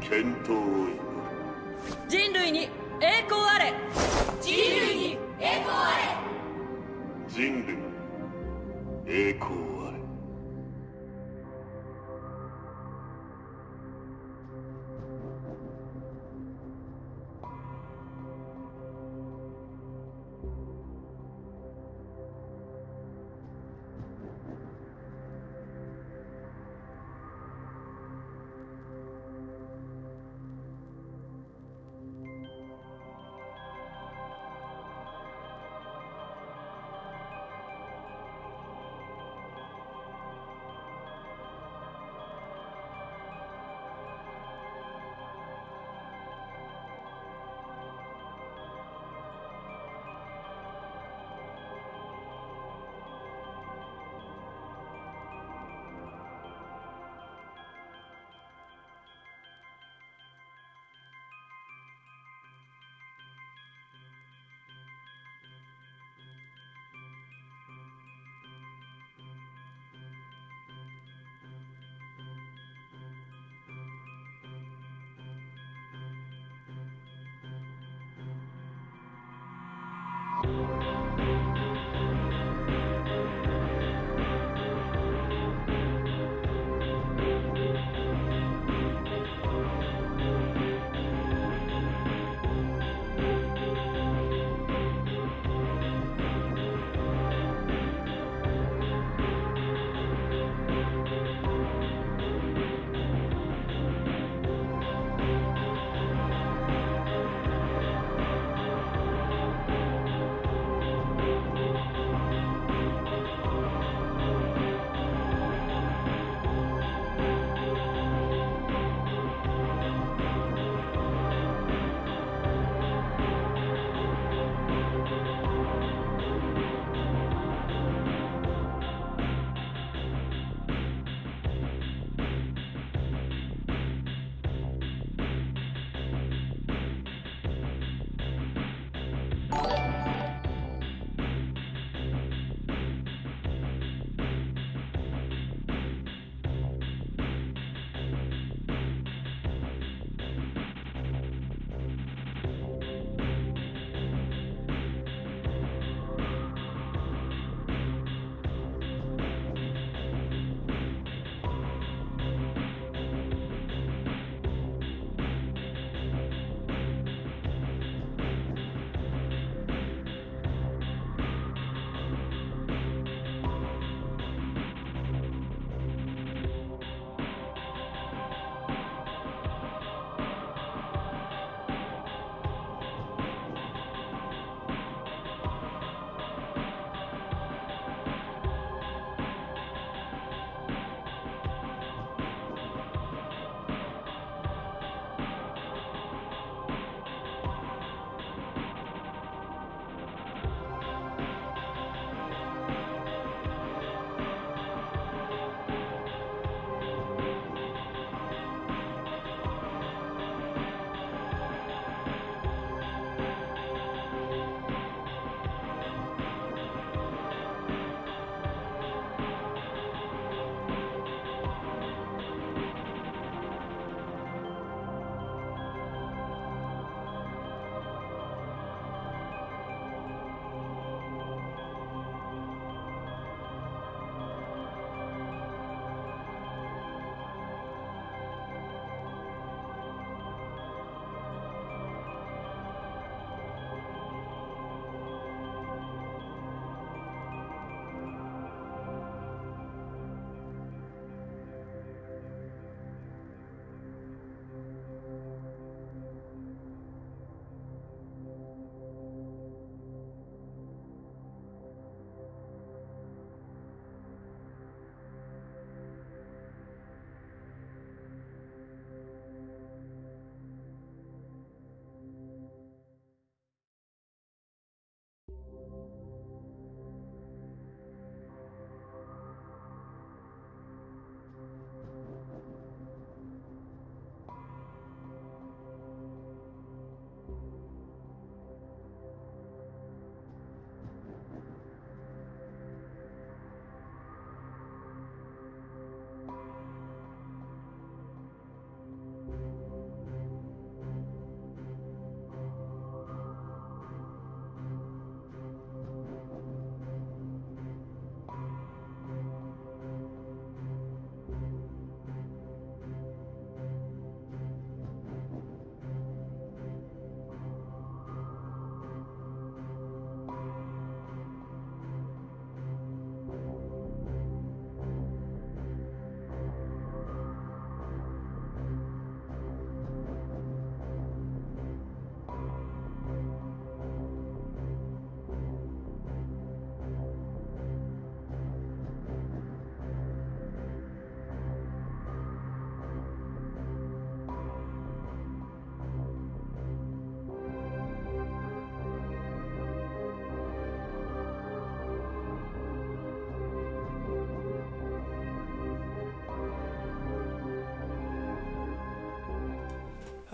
健闘を祈る。人類に栄光あれ。人類に栄光あ人類栄光あれ。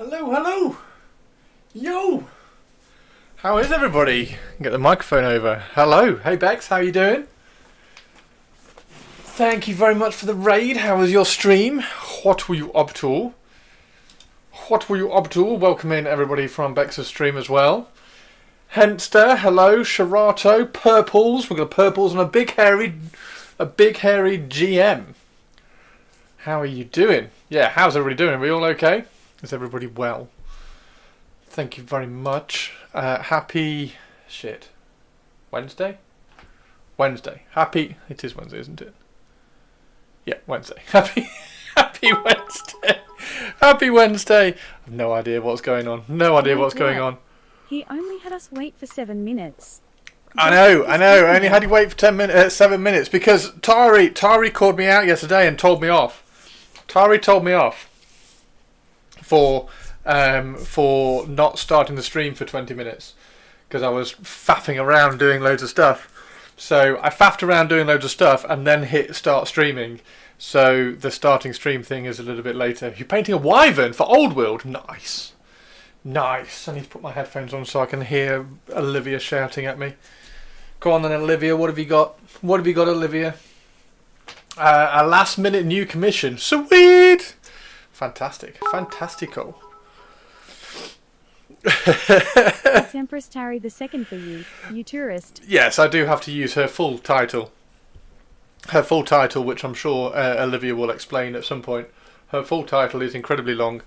Hello, hello. Yo. How is everybody? Get the microphone over. Hello. Hey Bex, how you doing? Thank you very much for the raid. How was your stream? What were you up to? What were you up to? Welcome in everybody from Bex's stream as well. Henster, hello. Sharato, Purples. We've got Purples and a big hairy GM. How are you doing? Yeah, how's everybody doing? Are we all okay? Is everybody well? Thank you very much. Happy Wednesday? Wednesday. Happy. It is Wednesday, isn't it? Yeah, Wednesday. Happy Wednesday. Happy Wednesday. I've no idea what's going on. No idea what's going on. He only had us wait for 7 minutes. I know. I only had to wait for 7 minutes because Tari called me out yesterday and told me off. Tari told me off for not starting the stream for 20 minutes because I was faffing around doing loads of stuff. So I faffed around doing loads of stuff and then hit start streaming. So the starting stream thing is a little bit later. You're painting a wyvern for Old World. Nice. Nice. I need to put my headphones on so I can hear Olivia shouting at me. Go on then, Olivia. What have you got? What have you got, Olivia? A last minute new commission. Sweet! Fantastic. Fantastical. It's Empress Tari II for you, you tourist. Yes, I do have to use her full title. Her full title, which I'm sure Olivia will explain at some point. Her full title is incredibly long.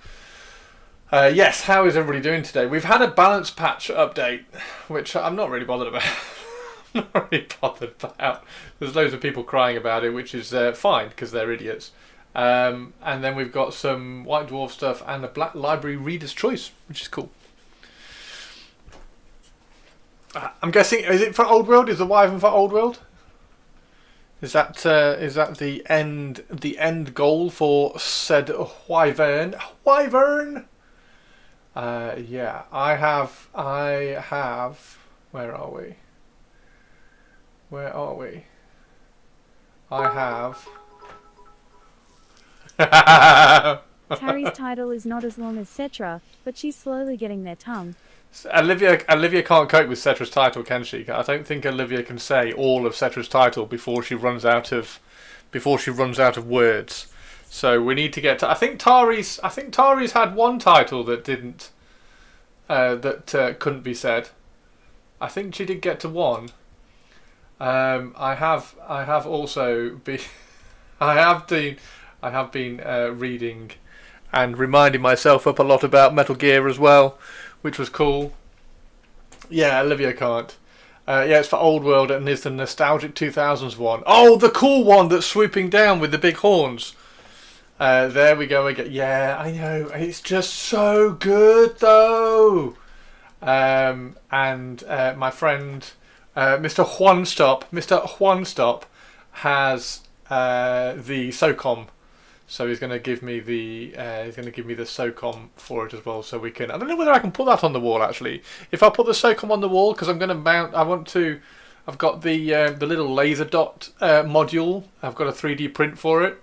Yes, how is everybody doing today? We've had a balance patch update, which I'm not really bothered about. I'm not really bothered about. There's loads of people crying about it, which is fine, because they're idiots. And then we've got some White Dwarf stuff and a Black Library Reader's Choice, which is cool. I'm guessing, is it for Old World? Is the Wyvern for Old World? Is that the end goal for said Wyvern? Wyvern! Yeah, I have. Where are we? I have. Tari's title is not as long as Cetra, but she's slowly getting their tongue. Olivia can't cope with Cetra's title, can she? I don't think Olivia can say all of Cetra's title before she runs out of words. So we need to get to. I think Tari's had one title that didn't couldn't be said. I think she did get to one. I have also been reading and reminding myself up a lot about Metal Gear as well, which was cool. Yeah, Olivia can't. Yeah, it's for Old World and is the nostalgic 2000s one. Oh, the cool one that's swooping down with the big horns. There we go again. Yeah, I know. It's just so good though. And my friend Mr. Juanstop has the SOCOM. So he's going to give me the SOCOM for it as well, so we can. I don't know whether I can put that on the wall actually. If I put the SOCOM on the wall, because I'm going to mount. I've got the little laser dot module. I've got a 3D print for it,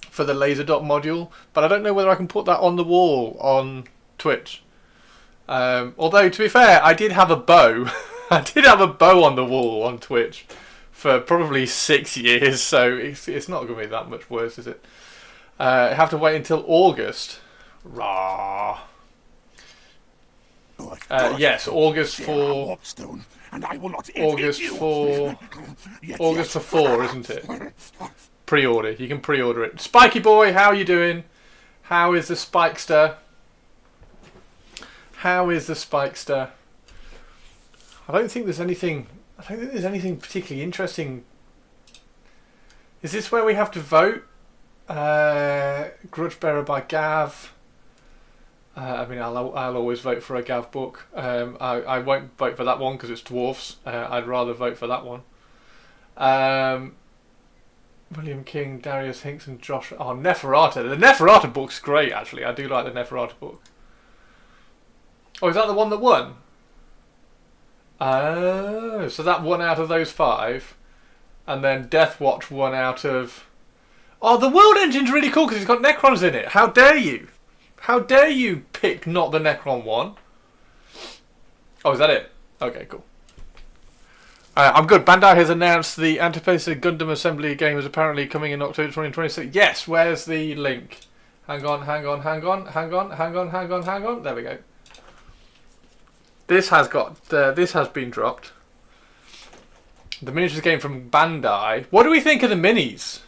for the laser dot module, but I don't know whether I can put that on the wall on Twitch. Although to be fair, I did have a bow. I did have a bow on the wall on Twitch for probably 6 years, so it's not going to be that much worse, is it? I have to wait until August. Rah. Yes, August for August for 4, isn't it? Pre-order. You can pre-order it. Spiky boy, how are you doing? How is the Spikester? How is the Spikester? I don't think there's anything particularly interesting. Is this where we have to vote? Grudgebearer by Gav. I mean, I'll always vote for a Gav book. I won't vote for that one because it's dwarfs. I'd rather vote for that one. William King, Darius Hinks and Josh. Oh, Neferata. The Neferata book's great, actually. I do like the Neferata book. Oh, is that the one that won? Oh, so that one out of those 5. And then Deathwatch won out of... Oh, the World Engine's really cool because it's got Necrons in it. How dare you? How dare you pick not the Necron one? Oh, is that it? Okay, cool. I'm good. Bandai has announced the anticipated Gundam Assembly game is apparently coming in October 2026. Yes, where's the link? Hang on. There we go. This has been dropped. The miniatures game from Bandai. What do we think of the minis?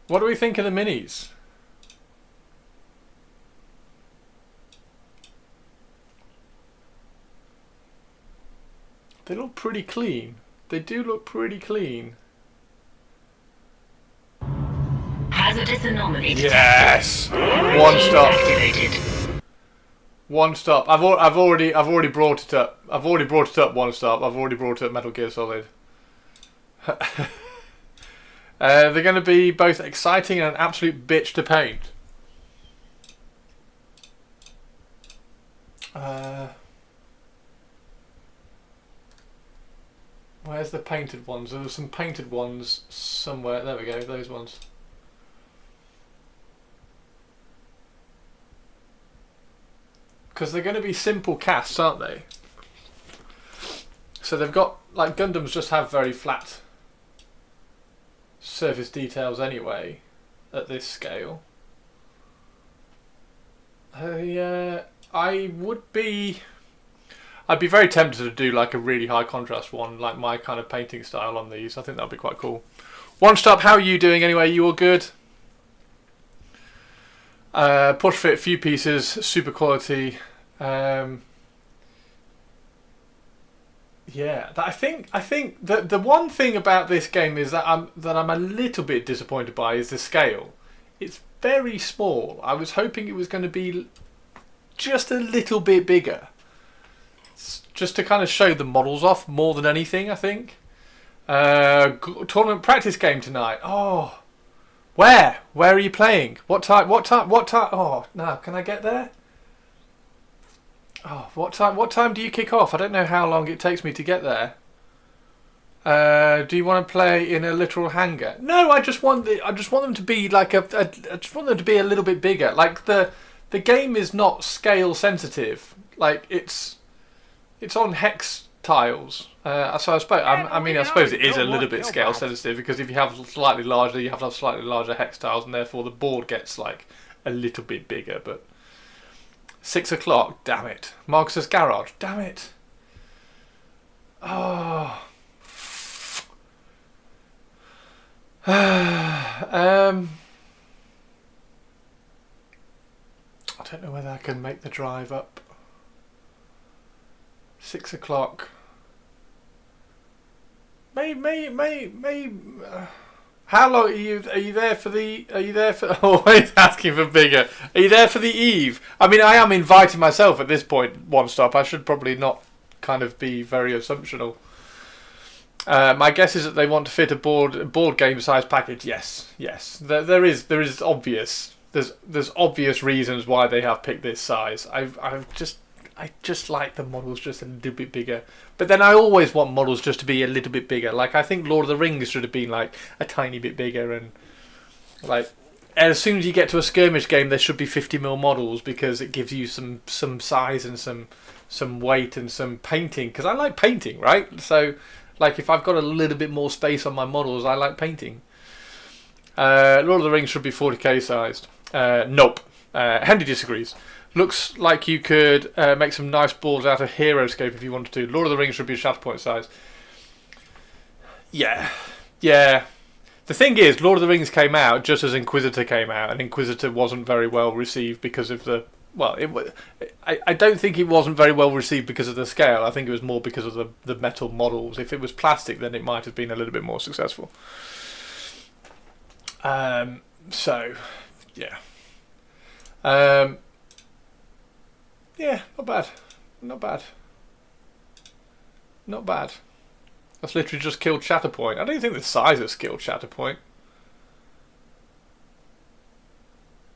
What do we think of the minis? They look pretty clean. They do look pretty clean. Hazardous anomaly detected. Yes. One stop. Activated. One stop. I've already brought it up. I've already brought it up. One stop. I've already brought up Metal Gear Solid. They're going to be both exciting and an absolute bitch to paint. Where's the painted ones? There were some painted ones somewhere. There we go, those ones. Because they're going to be simple casts, aren't they? So they've got, like, Gundams just have very flat surface details anyway at this scale. I'd be very tempted to do like a really high contrast one, like my kind of painting style on these. I think that'd be quite cool. One Stop, how are you doing anyway? You all good? Push fit, few pieces, super quality. Yeah, I think that the one thing about this game is that I'm a little bit disappointed by is the scale. It's very small. I was hoping it was going to be just a little bit bigger. Just to kind of show the models off more than anything, I think. Tournament practice game tonight. Oh, where? Where are you playing? What time? Oh, no, can I get there? Oh, what time do you kick off? I don't know how long it takes me to get there. Do you want to play in a literal hangar? No, I just want them to be like I just want them to be a little bit bigger. Like the game is not scale sensitive. Like it's on hex tiles. So I suppose I suppose it is a little bit scale sensitive because if you have slightly larger, you have to have slightly larger hex tiles, and therefore the board gets like a little bit bigger. But 6 o'clock, damn it. Marcus's Garage, damn it. Oh. I don't know whether I can make the drive up. 6 o'clock. How long are you there for the? Are you there for? Always asking for bigger. Are you there for the eve? I mean, I am inviting myself at this point. One Stop. I should probably not kind of be very assumptional. My guess is that they want to fit a board game size package. Yes. There is obvious. There's obvious reasons why they have picked this size. I just like the models just a little bit bigger. But then I always want models just to be a little bit bigger. Like I think Lord of the Rings should have been like a tiny bit bigger, and like as soon as you get to a skirmish game, there should be 50mm models because it gives you some size and some weight and some painting. Because I like painting, right? So like if I've got a little bit more space on my models, I like painting. Lord of the Rings should be 40k sized. Nope. Hendy disagrees. Looks like you could make some nice balls out of Heroescape if you wanted to. Lord of the Rings should be Shatterpoint size. Yeah. The thing is, Lord of the Rings came out just as Inquisitor came out, and Inquisitor wasn't very well received because of the... Well, I don't think it wasn't very well received because of the scale. I think it was more because of the metal models. If it was plastic, then it might have been a little bit more successful. So, yeah. Yeah, not bad. That's literally just killed Shatterpoint. I don't think the size has killed Shatterpoint.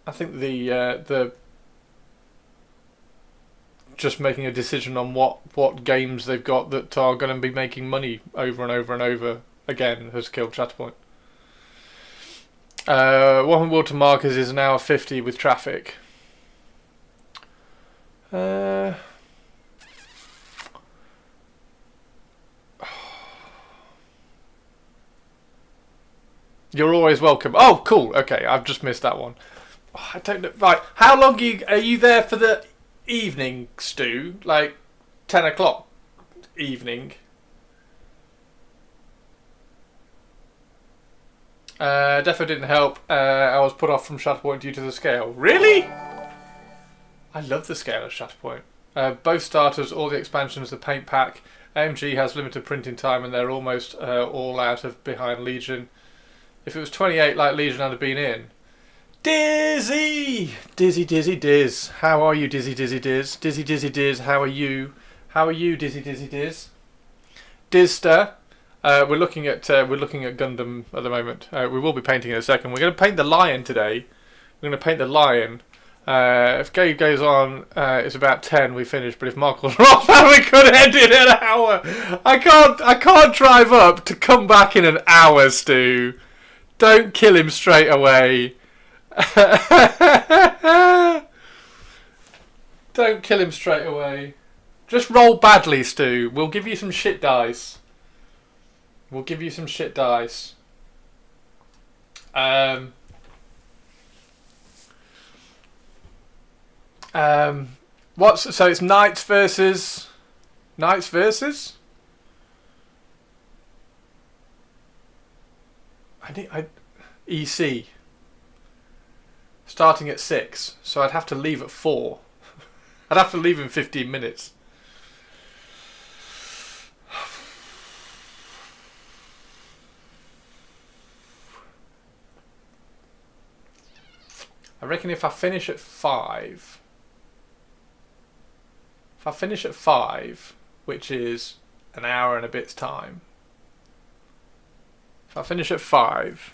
I think the just making a decision on what games they've got that are going to be making money over and over and over again has killed Shatterpoint. One World to Markers is an hour 50 with traffic. You're always welcome. Oh, cool. Okay, I've just missed that one. Oh, I don't know. Right, how long are you there for the evening, Stu? Like 10 o'clock evening? Defo didn't help. I was put off from Shatterpoint due to the scale. Really? I love the scale of Shatterpoint. Both starters, all the expansions, the paint pack. AMG has limited printing time and they're almost all out of behind Legion. If it was 28 like Legion, I'd have been in. Dizzy! Dizzy, Dizzy, Diz. How are you, Dizzy, Dizzy, Diz? Dizzy, Dizzy, Diz, how are you? How are you, Dizzy, Dizzy, Diz? Dizster. We're looking at Gundam at the moment. We will be painting in a second. We're going to paint the lion today. We're going to paint the lion. If Gabe goes on, it's about 10. We finish. But if Markle's off, we could end in an hour. I can't drive up to come back in an hour, Stu. Don't kill him straight away. Don't kill him straight away. Just roll badly, Stu. We'll give you some shit dice. We'll give you some shit dice. So it's Knights versus EC starting at 6, so I'd have to leave at 4. I'd have to leave in 15 minutes. I reckon if I finish at 5, which is an hour and a bit's time, if I finish at 5,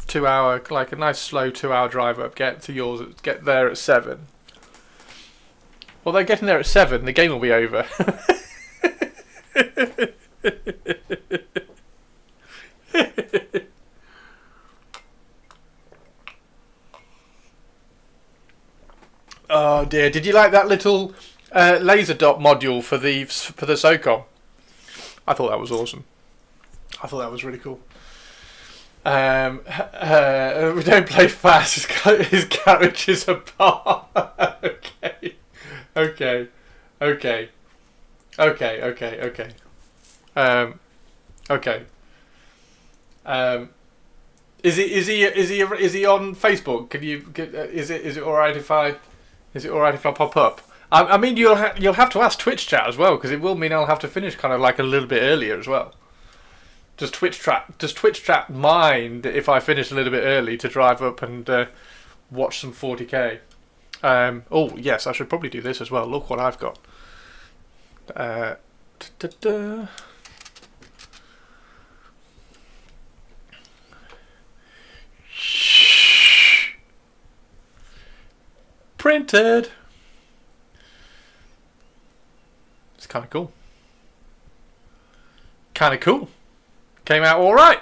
2 hour, like a nice slow 2 hour drive up, get to yours, get there at 7. Well, they're getting there at 7, the game will be over. Oh dear! Did you like that little laser dot module for the SOCOM? I thought that was awesome. I thought that was really cool. We don't play fast. His garage is apart. Okay. Okay. Is he on Facebook? Can you? Is it all right if I? Is it all right if I pop up? I mean, you'll have to ask Twitch chat as well, because it will mean I'll have to finish kind of like a little bit earlier as well. Does Twitch chat mind if I finish a little bit early to drive up and watch some 40k? Oh yes, I should probably do this as well. Look what I've got. Printed. It's kind of cool. Came out all right.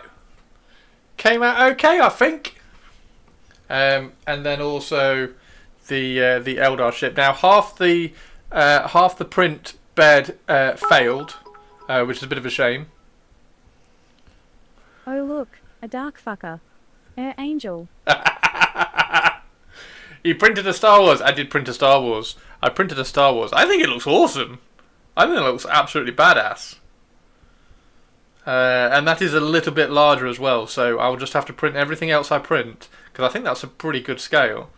Came out okay, I think. And then also the Eldar ship. Now half the print bed failed, which is a bit of a shame. Oh look, a dark fucker. Angel. You printed a Star Wars. I did print a Star Wars. I printed a Star Wars. I think it looks awesome. I think it looks absolutely badass. And that is a little bit larger as well, so I'll just have to print everything else I print, because I think that's a pretty good scale.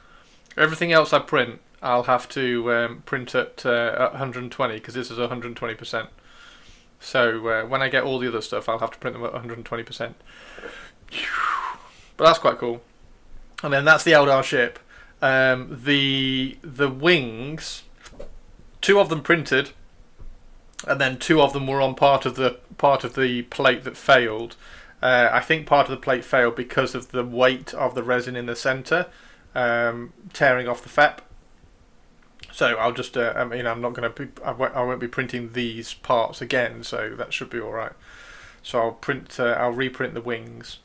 Everything else I print, I'll have to print at 120, because this is 120%. So when I get all the other stuff, I'll have to print them at 120%. But that's quite cool. And then that's the Eldar ship. The wings, 2 of them printed, and then 2 of them were on part of the plate that failed. I think part of the plate failed because of the weight of the resin in the centre, tearing off the FEP. So I'll just, I'm not going to, I won't be printing these parts again, so that should be all right. So I'll reprint the wings.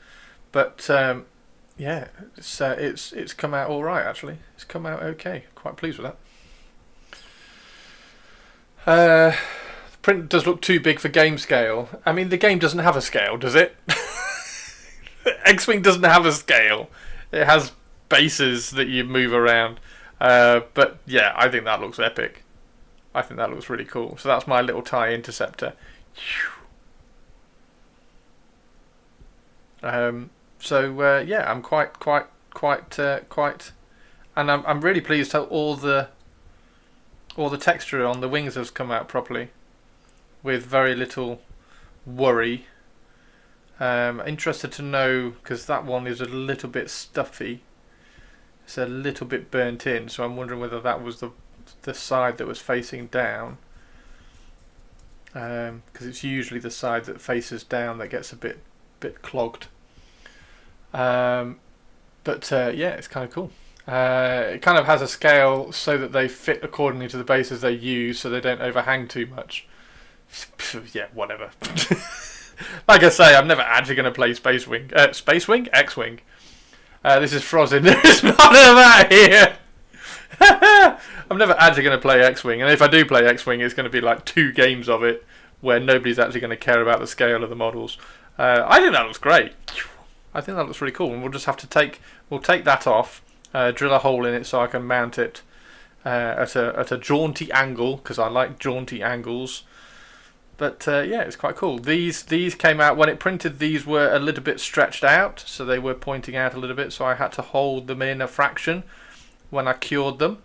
But yeah, it's come out all right actually. It's come out okay. Quite pleased with that. The print does look too big for game scale. I mean, the game doesn't have a scale, does it? X-Wing doesn't have a scale. It has bases that you move around. But yeah, I think that looks epic. I think that looks really cool. So that's my little TIE interceptor. So yeah, I'm quite, and I'm really pleased how all the texture on the wings has come out properly, with very little worry. Interested to know, because that one is a little bit stuffy. It's a little bit burnt in, so I'm wondering whether that was the side that was facing down. Because it's usually the side that faces down that gets a bit clogged. But yeah, it's kind of cool. It kind of has a scale so that they fit accordingly to the bases they use, so they don't overhang too much. Yeah, whatever. Like I say, I'm never actually going to play Space Wing, X-Wing. This is Frozin. There is none of that here. I'm never actually going to play X-Wing, and if I do play X-Wing, it's going to be like 2 games of it where nobody's actually going to care about the scale of the models. I think that looks great. I think that looks really cool, and we'll just have to take that off, drill a hole in it so I can mount it at a jaunty angle, because I like jaunty angles. But yeah, it's quite cool. These came out when it printed. These were a little bit stretched out, so they were pointing out a little bit. So I had to hold them in a fraction when I cured them,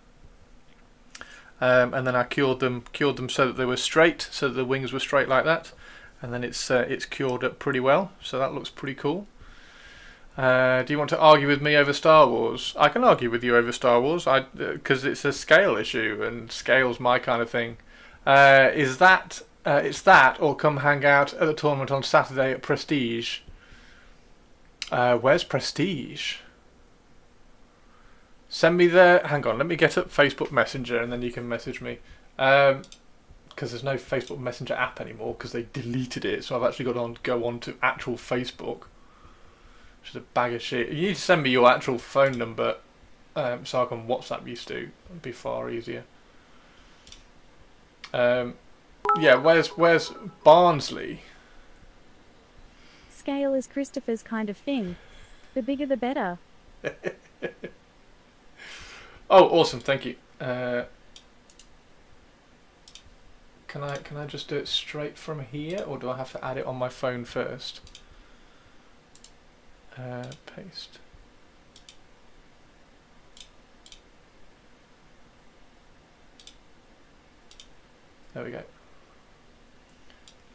and then I cured them so that they were straight, so that the wings were straight like that. And then it's cured up pretty well, so that looks pretty cool. Do you want to argue with me over Star Wars? I can argue with you over Star Wars, because it's a scale issue, and scale's my kind of thing. It's that, or come hang out at the tournament on Saturday at Prestige. Where's Prestige? Send me hang on, let me get up Facebook Messenger and then you can message me. Because there's no Facebook Messenger app anymore because they deleted it, so I've actually got to go on to actual Facebook. Which is a bag of shit. You need to send me your actual phone number so I can WhatsApp you, Stu. It'd be far easier. Yeah, where's Barnsley? Scale is Christopher's kind of thing. The bigger the better. Oh, awesome! Thank you. Can I just do it straight from here, or do I have to add it on my phone first? Paste. There we go.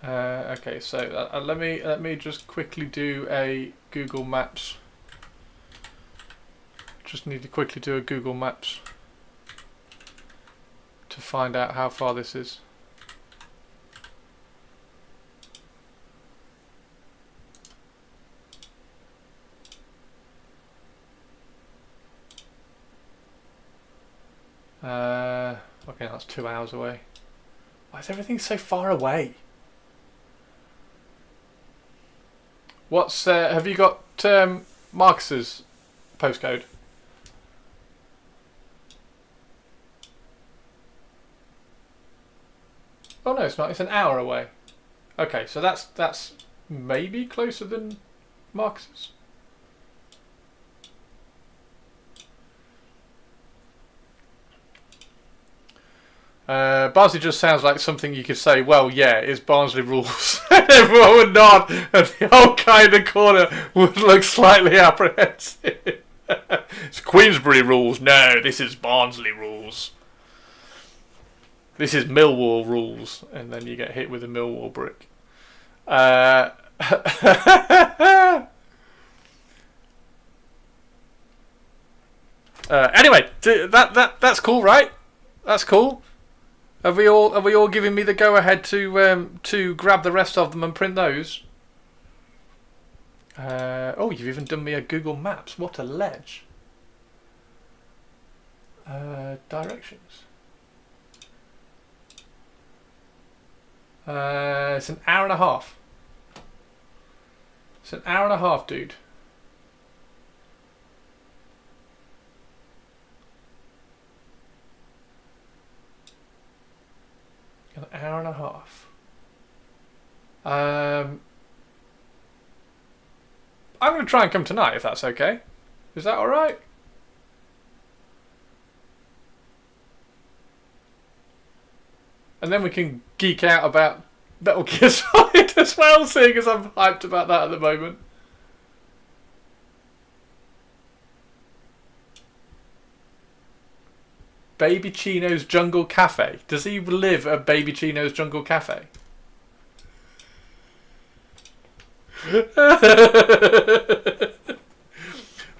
Okay, so let me just quickly do a Google Maps. Just need to quickly do a Google Maps to find out how far this is. Okay, that's 2 hours away. Why is everything so far away? What's have you got Marcus's postcode? Oh no, it's not. It's an hour away. Okay, so that's maybe closer than Marcus's. Barnsley just sounds like something you could say, well, yeah, it's Barnsley rules. Everyone would nod, and the whole kind of corner would look slightly apprehensive. It's Queensbury rules. No, this is Barnsley rules. This is Millwall rules. And then you get hit with a Millwall brick. Anyway, that's cool, right? That's cool. Are we all giving me the go ahead to grab the rest of them and print those? Oh, you've even done me a Google Maps. What a ledge. Directions. It's an hour and a half. It's an hour and a half, dude. An hour and a half. I'm going to try and come tonight if that's okay. Is that alright? And then we can geek out about Metal Gear Solid as well, seeing as I'm hyped about that at the moment. Baby Chino's Jungle Cafe. Does he live at Baby Chino's Jungle Cafe?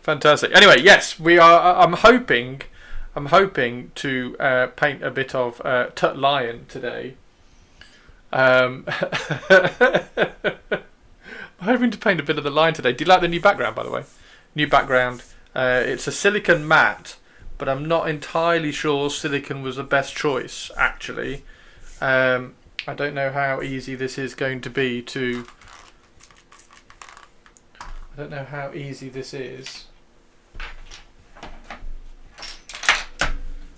Fantastic. Anyway, yes, we are. I'm hoping to paint a bit of Tut Lion today. I'm hoping to paint a bit of the line today. Do you like the new background, by the way? New background. It's a silicon matte, but I'm not entirely sure silicon was the best choice. Actually, I don't know how easy this is going to be to. I don't know how easy this is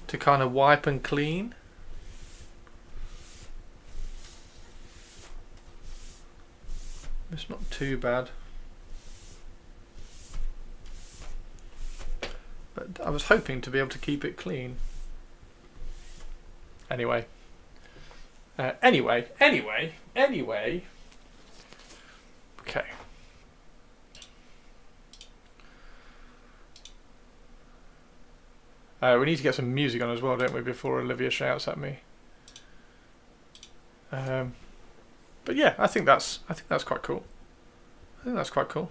to kind of wipe and clean. It's not too bad. But I was hoping to be able to keep it clean. Anyway. Anyway. Okay. We need to get some music on as well, don't we, before Olivia shouts at me. But yeah, I think that's quite cool. I think that's quite cool.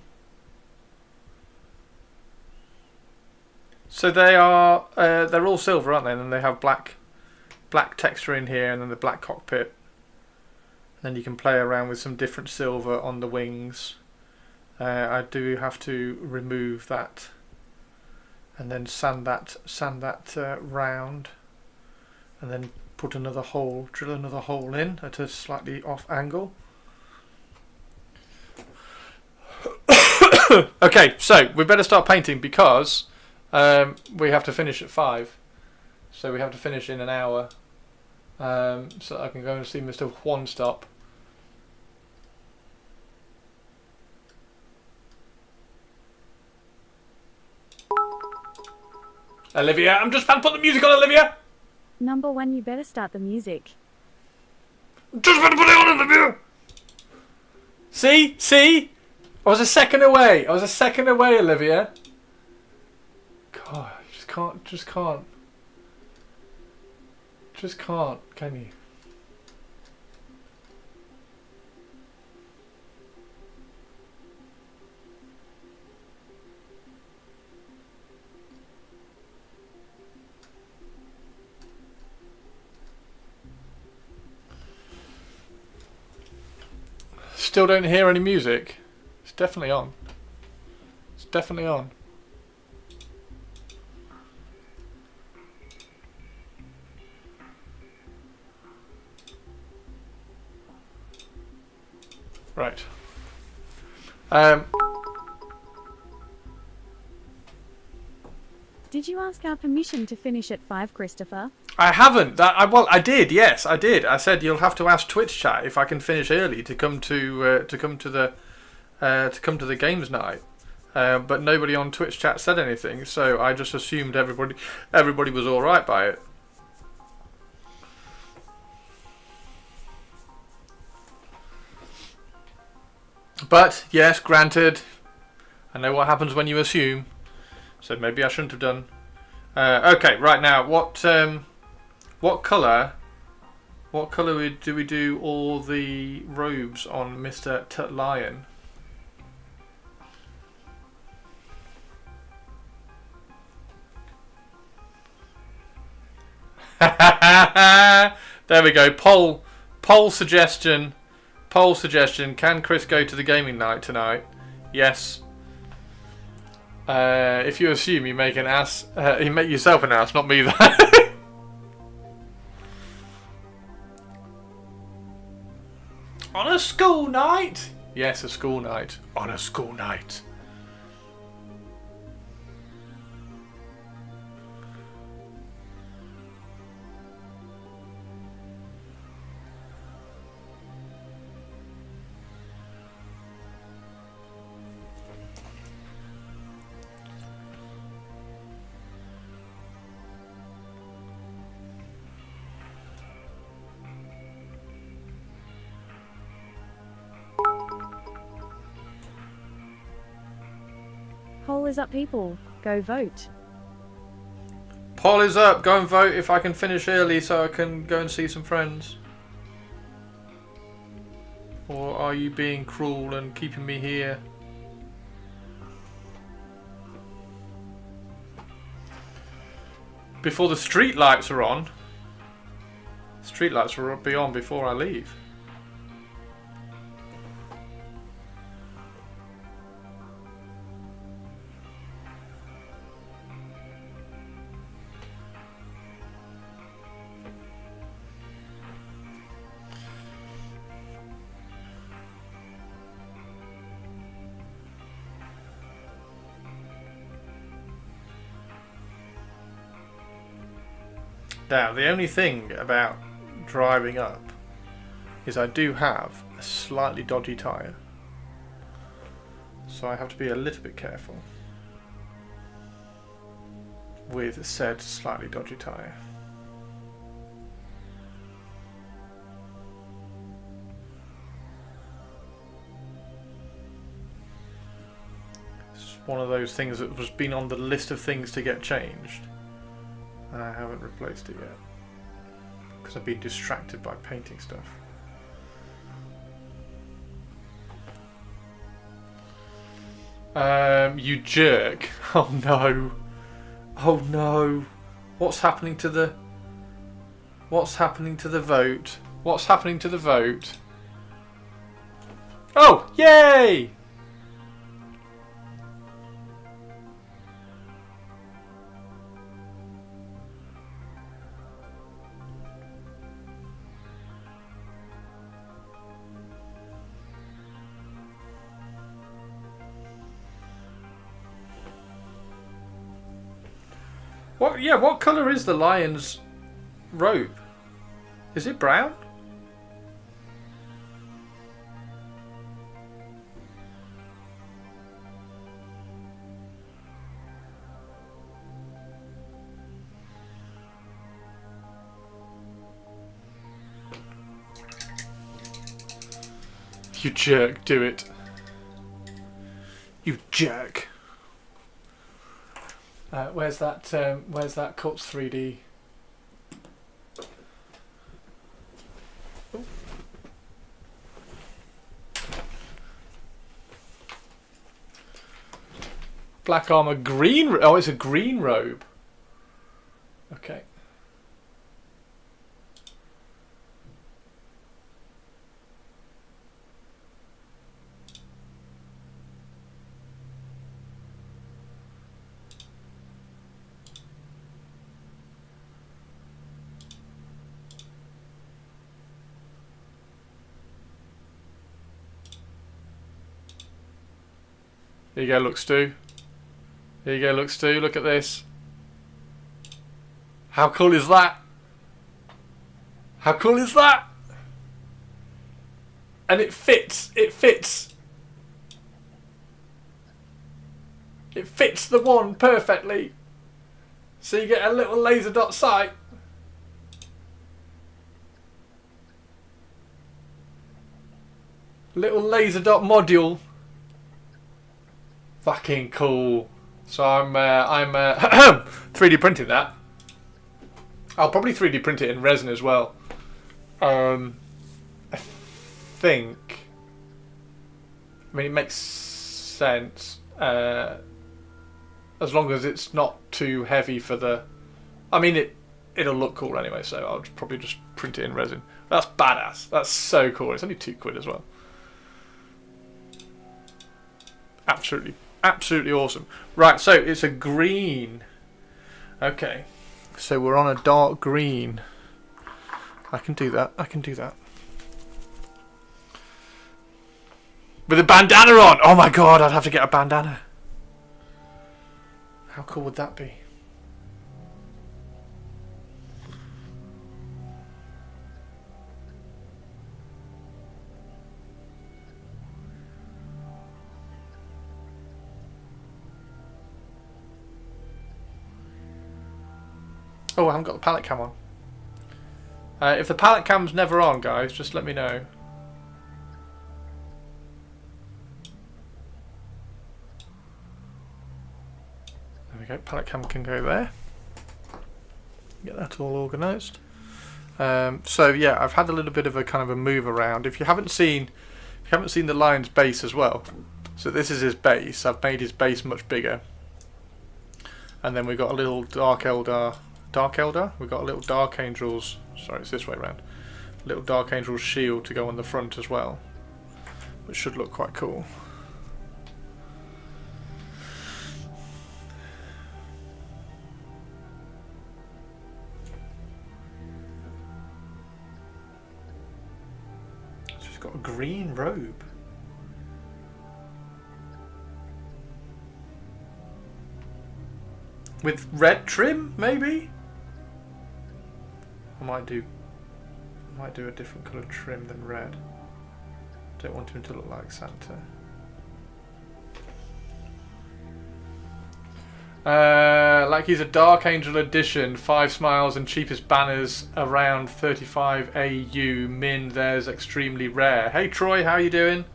So they are they're all silver, aren't they? And then they have black texture in here, and then the black cockpit. And then you can play around with some different silver on the wings. I do have to remove that. And then sand that round, and then put another hole, drill another hole in at a slightly off angle. Okay, so we better start painting because we have to finish at 5, so we have to finish in an hour, so that I can go and see Mr. Juan Stop. Olivia, I'm just about to put the music on, Olivia! Number 1, you better start the music. I'm just about to put it on, Olivia! See? I was a second away, Olivia. God, just can't. Just can't, can you? Still don't hear any music. It's definitely on. It's definitely on. Right. Did you ask our permission to finish at 5, Christopher? I haven't. Well, I did. Yes, I did. I said you'll have to ask Twitch chat if I can finish early to come to the games night. But nobody on Twitch chat said anything, so I just assumed everybody was all right by it. But yes, granted, I know what happens when you assume, so maybe I shouldn't have done. Okay, right now, what colour do we do all the robes on Mr. Tut Lion? There we go. Poll suggestion. Can Chris go to the gaming night tonight? Yes. If you assume you make an ass, you make yourself an ass, not me. That. On a school night? Yes, a school night. On a school night. is up, people. Go vote. Poll is up. Go and vote if I can finish early so I can go and see some friends. Or are you being cruel and keeping me here? Before the street lights are on. Street lights will be on before I leave. Now, the only thing about driving up is I do have a slightly dodgy tyre. So I have to be a little bit careful with said slightly dodgy tyre. It's one of those things that has been on the list of things to get changed. And I haven't replaced it yet because I've been distracted by painting stuff. You jerk. Oh no. Oh no. What's happening to the vote? What's happening to the vote? Oh, yay! What colour is the lion's robe? Is it brown? You jerk, do it. You jerk. Where's that Cuts 3D? Ooh. Black armor, green. Oh, it's a green robe. Okay. Here you go, look, Stu. Here you go, look, Stu. Look at this. How cool is that? How cool is that? And it fits. It fits. It fits the one perfectly. So you get a little laser dot sight. Little laser dot module. Fucking cool. So I'm 3D printing that. I'll probably 3D print it in resin as well. I think. I mean, it makes sense as long as it's not too heavy for the. I mean, it'll look cool anyway. So I'll probably just print it in resin. That's badass. That's so cool. It's only £2 as well. Absolutely awesome. Right, so it's a green. Okay, so we're on a dark green. I can do that. With a bandana on. Oh my god, I'd have to get a bandana. How cool would that be? Oh, I haven't got the palette cam on. If the palette cam's never on, guys, just let me know. Okay, pallet cam can go there. Get that all organised. So yeah, I've had a little bit of a kind of a move around. If you haven't seen the lion's base as well, so this is his base. I've made his base much bigger, and then we've got a little Dark Eldar. We've got a little Dark Angel's. Sorry, it's this way around. Little Dark Angel's shield to go on the front as well, which should look quite cool. Got a green robe. With red trim, maybe? I might do a different colour trim than red. Don't want him to look like Santa. Like he's a Dark Angel edition, 5 smiles and cheapest banners around 35 AU. Min, there's extremely rare. Hey Troy, how you doing?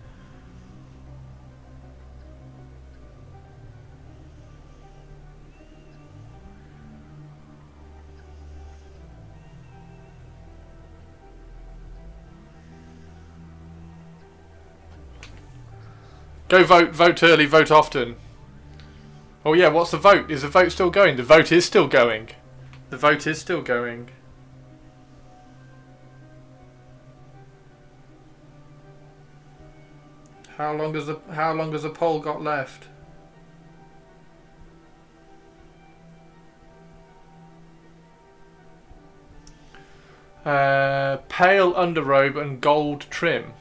Go vote, vote early, vote often. Oh yeah, what's the vote? Is the vote still going? The vote is still going. The vote is still going. How long has the poll got left? Pale underrobe and gold trim.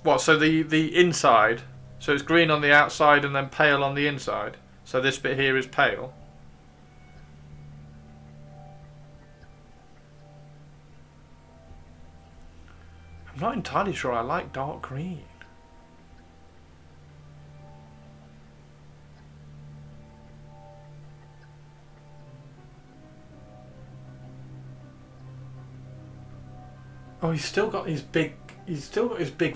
What? So the inside. So it's green on the outside and then pale on the inside. So this bit here is pale. I'm not entirely sure I like dark green. Oh, he's still got his big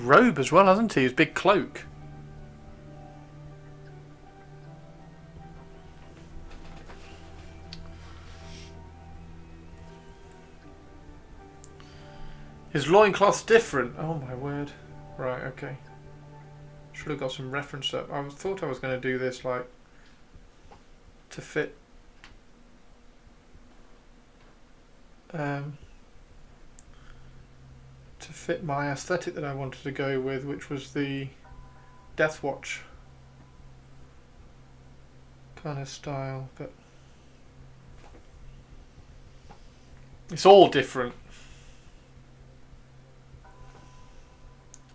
robe as well, hasn't he? His big cloak. His loincloth's different. Oh my word. Right, okay. Should have got some reference up. I thought I was going to do this like to fit my aesthetic that I wanted to go with, which was the Deathwatch kind of style, but it's all different.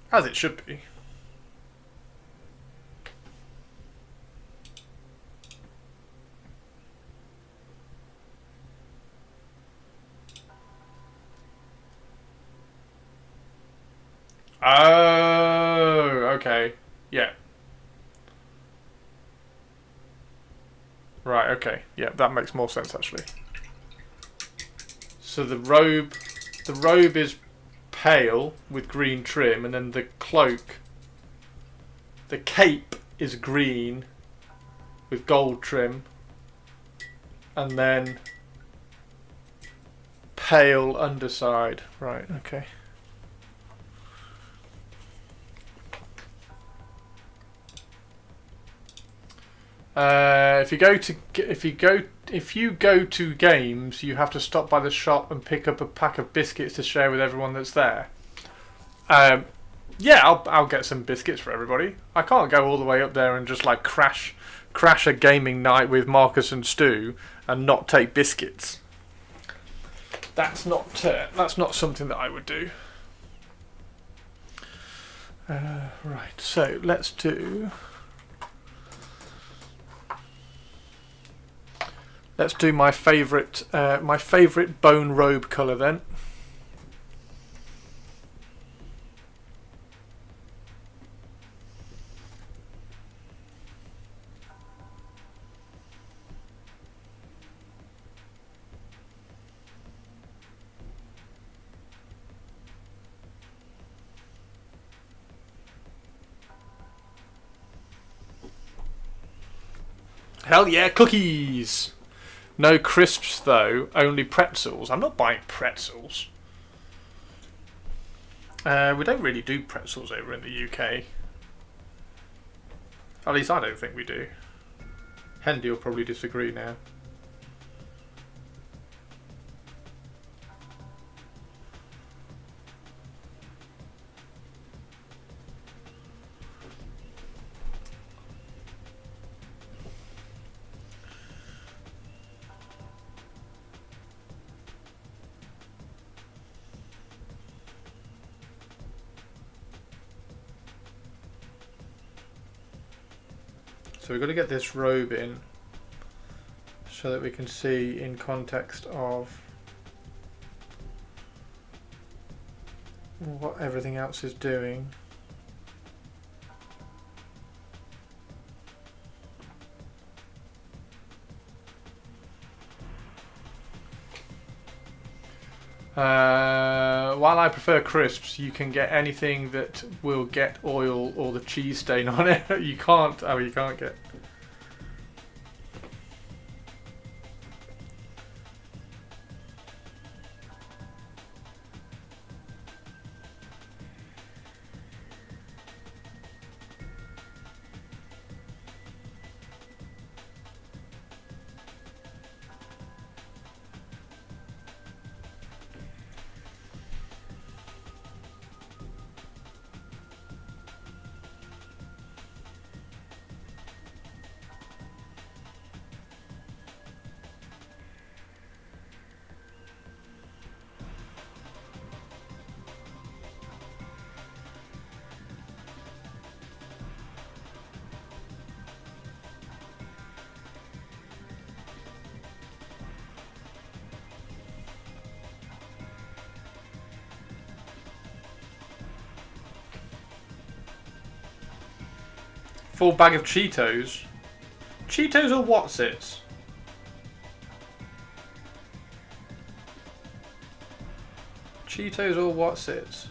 As it should be. Oh, okay. Yeah. Right, okay. Yeah, that makes more sense actually. So the robe is pale with green trim, and then the cloak, the cape is green with gold trim, and then pale underside. Right, okay. If you go to games, you have to stop by the shop and pick up a pack of biscuits to share with everyone that's there. Yeah, I'll get some biscuits for everybody. I can't go all the way up there and just like crash a gaming night with Marcus and Stu and not take biscuits. That's not something that I would do. Right, so let's do. Let's do my favourite bone robe colour then. Hell yeah, cookies! No crisps though, only pretzels. I'm not buying pretzels. We don't really do pretzels over in the UK. At least I don't think we do. Hendy will probably disagree now. So we've got to get this robe in so that we can see in context of what everything else is doing. While I prefer crisps, you can get anything that will get oil or the cheese stain on it. You can't. Oh, you can't get. Full bag of Cheetos. Cheetos or Wotsits? Cheetos or Wotsits?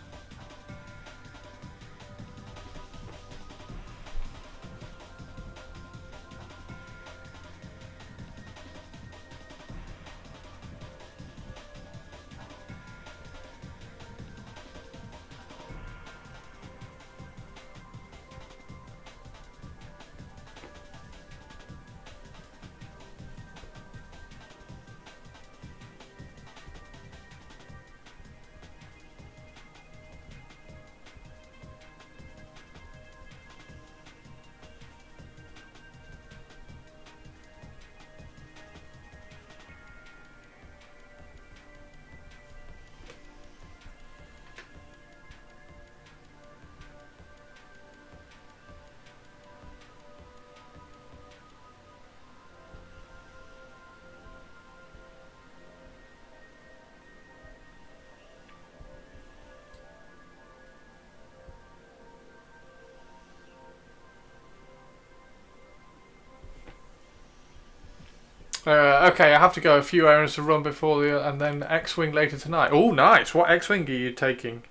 Okay, I have to go. A few errands to run before the and then X-wing later tonight. Oh, nice! What X-wing are you taking?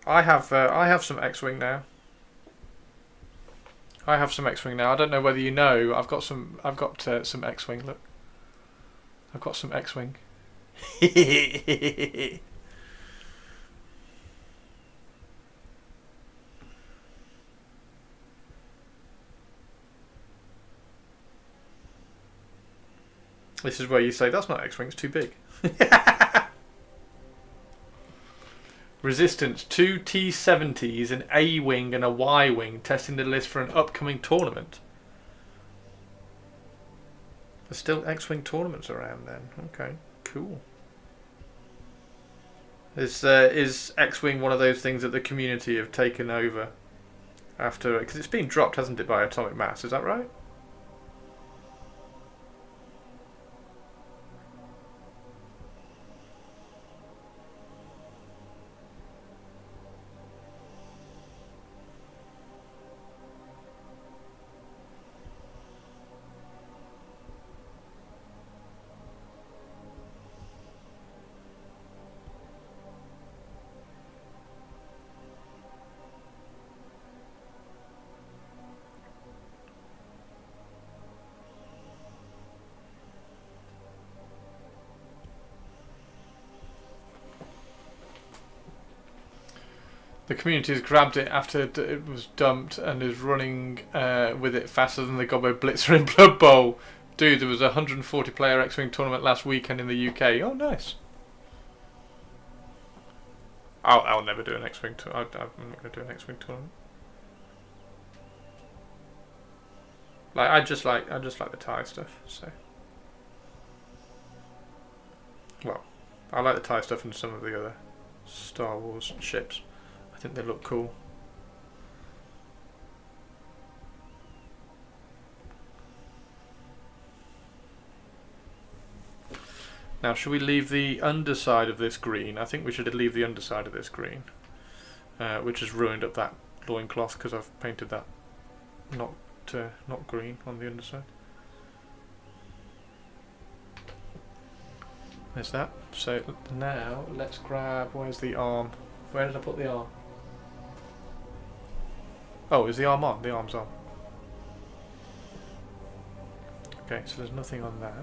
I have some X-wing now. I have some X-wing now. I don't know whether you know. I've got some X-wing. Look, I've got some X-wing. This is where you say, that's not X-wing, it's too big. Resistance, 2 T-70s, an A-wing and a Y-wing, testing the list for an upcoming tournament. There's still X-wing tournaments around then. Okay, cool. Is X-wing one of those things that the community have taken over after... Because it's been dropped, hasn't it, by Atomic Mass, is that right? The community has grabbed it after it was dumped and is running with it faster than the Gobbo Blitzer in Blood Bowl. Dude, there was a 140 player X-Wing tournament last weekend in the UK. Oh, nice. I'll never do an X-Wing tournament. I'm not going to do an X-Wing tournament. Like I just like the TIE stuff. So, well, I like the TIE stuff and some of the other Star Wars ships. I think they look cool. Now, should we leave the underside of this green? I think we should leave the underside of this green, which has ruined up that loincloth because I've painted that not green on the underside. There's that. So now let's grab. Where's the arm? Where did I put the arm? Oh, is the arm on? The arm's on. Okay, so there's nothing on that.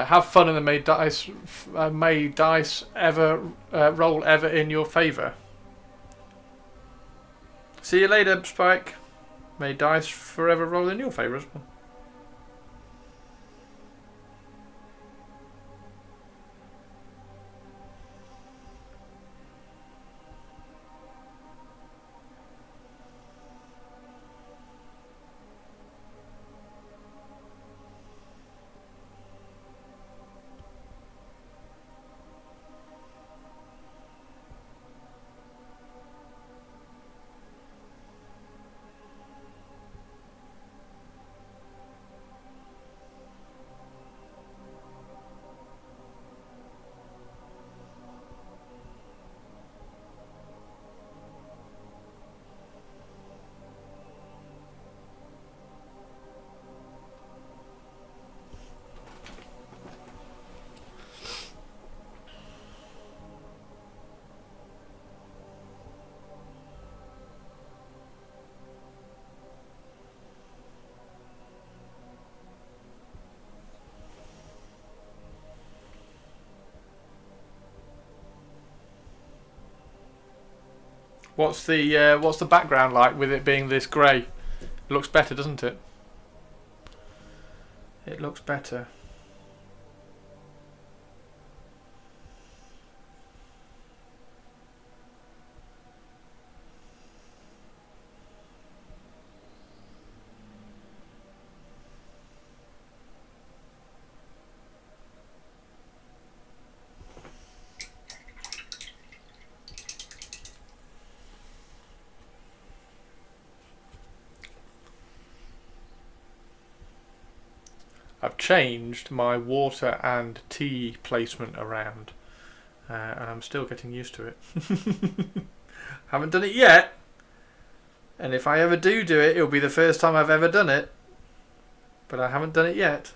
Have fun in the May dice ever roll ever in your favour. See you later, Spike. May dice forever roll in your favour as well. What's the background like with it being this grey? It looks better, doesn't it? It looks better. I've changed my water and tea placement around, and I'm still getting used to it. Haven't done it yet, and if I ever do it, it'll be the first time I've ever done it, but I haven't done it yet.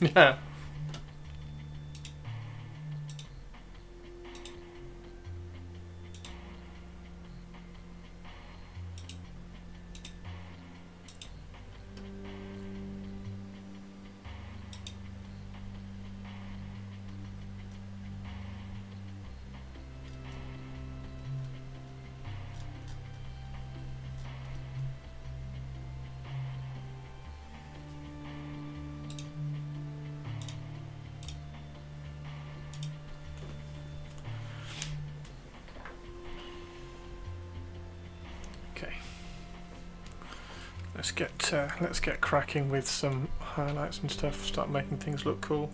Yeah. Okay. Let's get cracking with some highlights and stuff. Start making things look cool.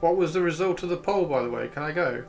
What was the result of the poll, by the way? Can I go?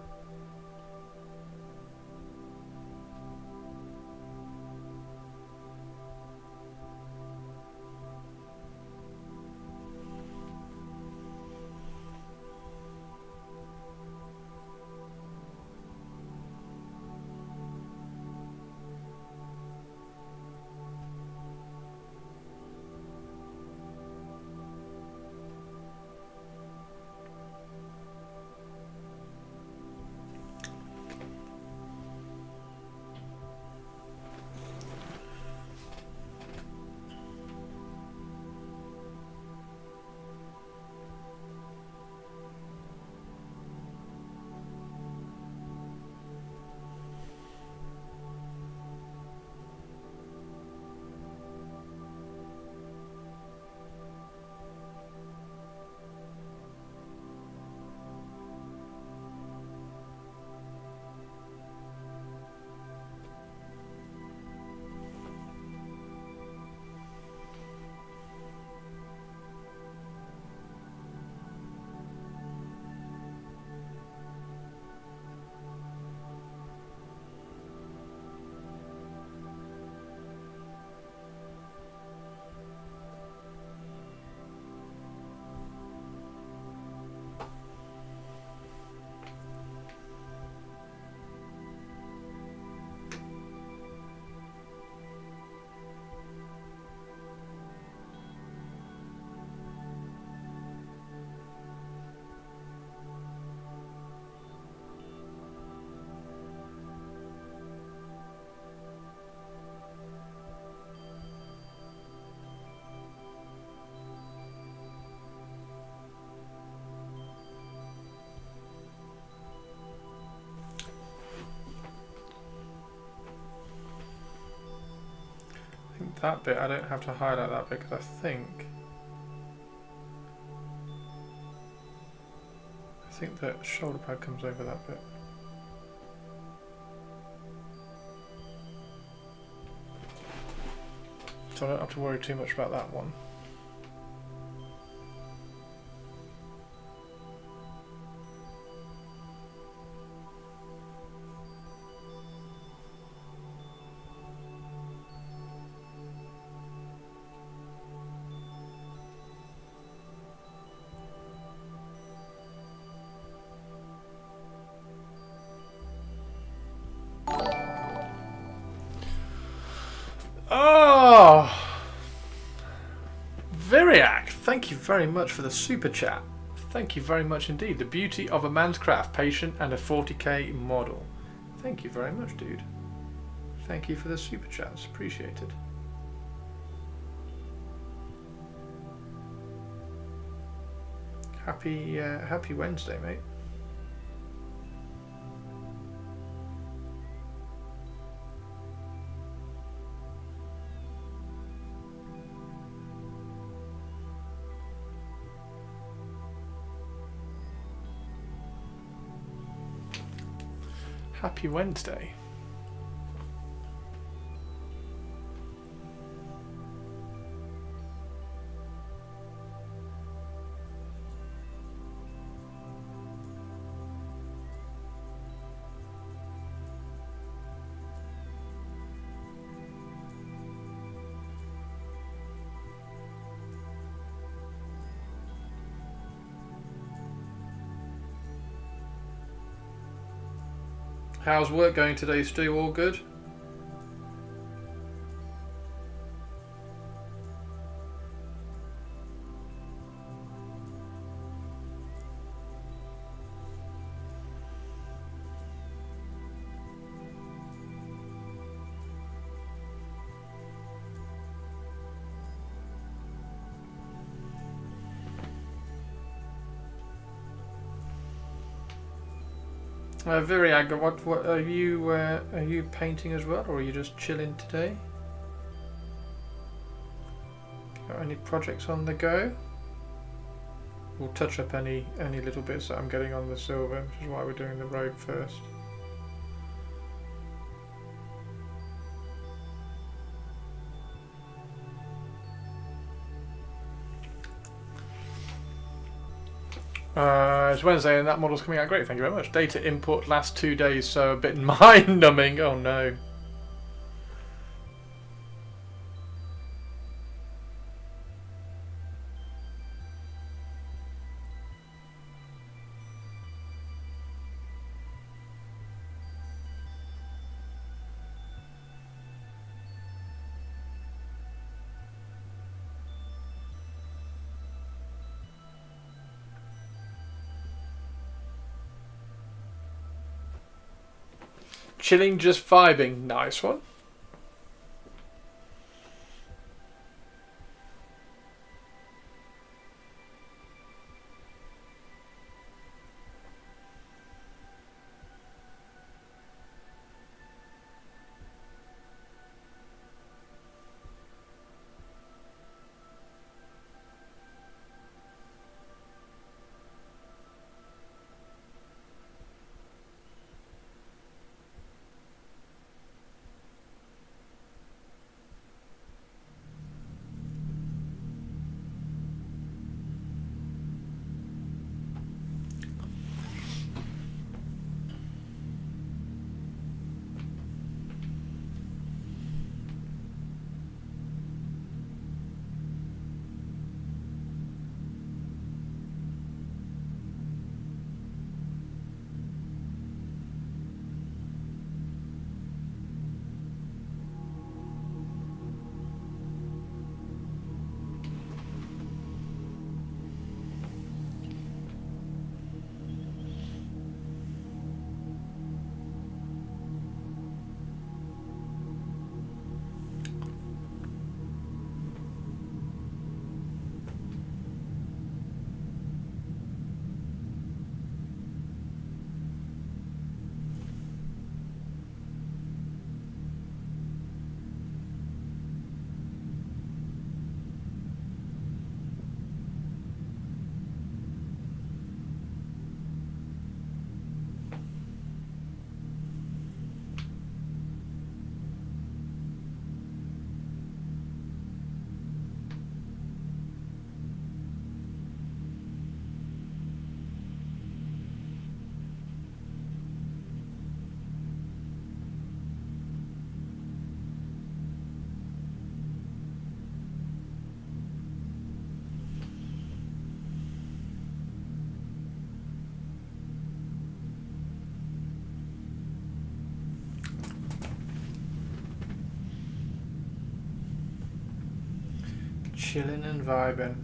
that bit, I don't have to highlight that bit because I think that shoulder pad comes over that bit. So I don't have to worry too much about that one. Oh, Viriac, thank you very much for the super chat. Thank you very much indeed. The beauty of a man's craft, patient and a 40k model. Thank you very much, dude. Thank you for the super chats. Appreciated. Happy Wednesday, mate. Happy Wednesday. How's work going today, Stu? All good? Viriaga, what are you painting as well, or are you just chilling today? Got any projects on the go? We'll touch up any little bits that I'm getting on the silver, which is why we're doing the road first. It's Wednesday and that model's coming out great, thank you very much. Data import last 2 days, so a bit mind-numbing. Oh no. Chilling, just vibing. Nice one. chilling and vibing.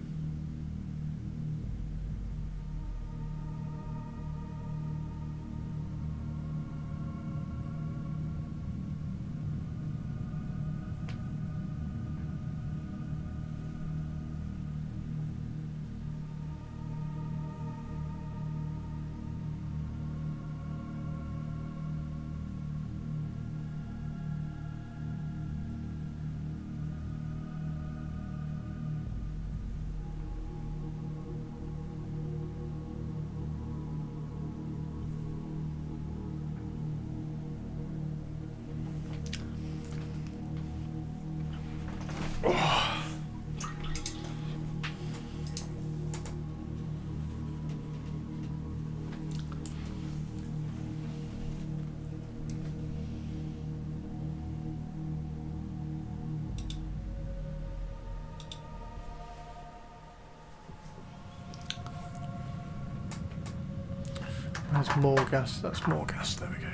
That's more gas. That's more gas. There we go.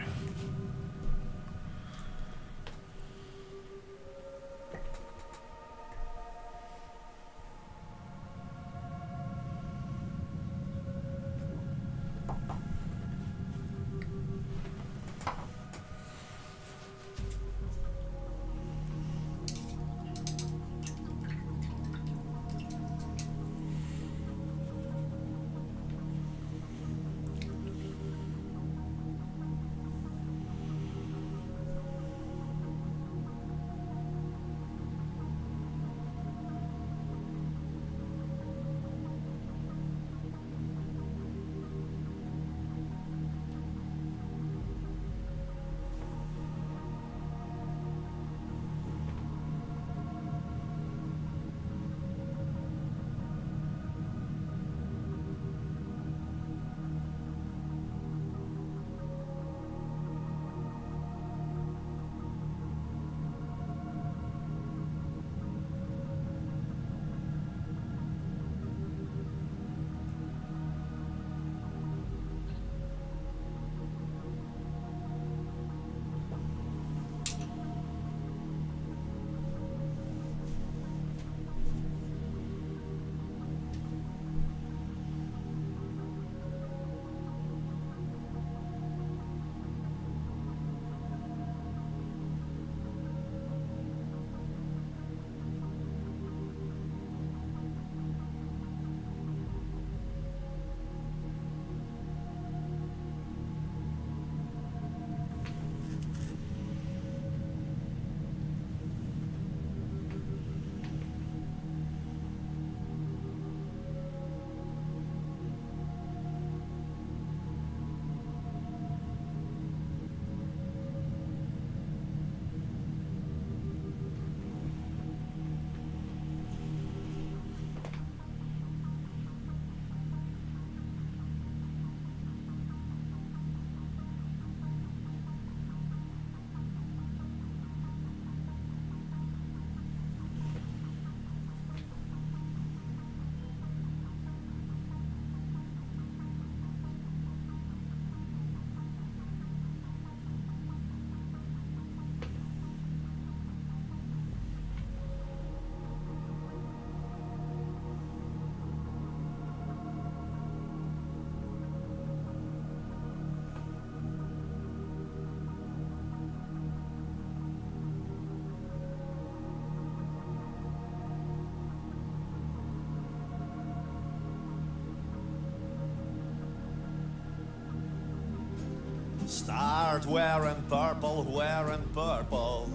Start wearing purple, wearing purple.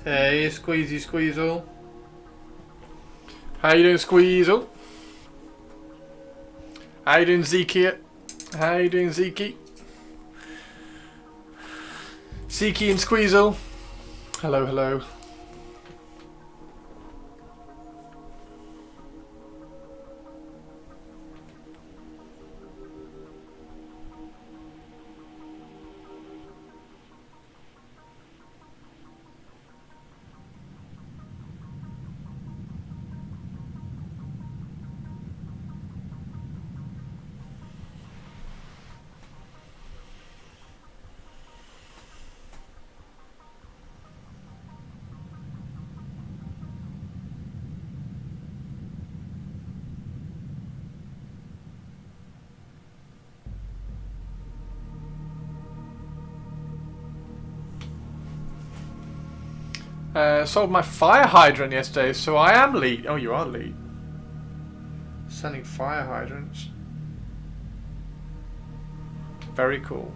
Hey, Squeezy Squeezel. How you doing, Squeezel? How you doing, Zeke? How you doing, Zeke? Zeke and Squeezel. Hello, hello. Sold my fire hydrant yesterday, so I am lead. Oh, you are lead. Selling fire hydrants. Very cool.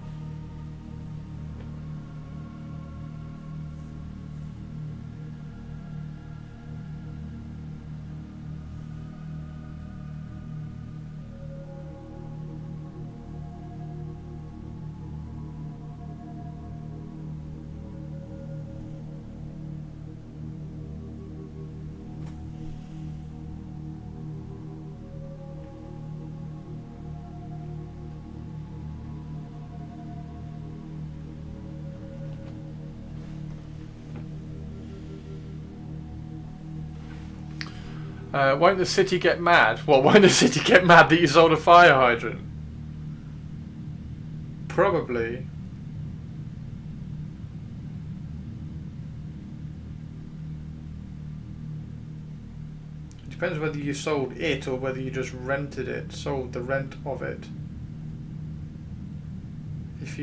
Won't the city get mad? Well, won't the city get mad that you sold a fire hydrant? Probably. It depends whether you sold it or whether you just rented it, sold the rent of it. If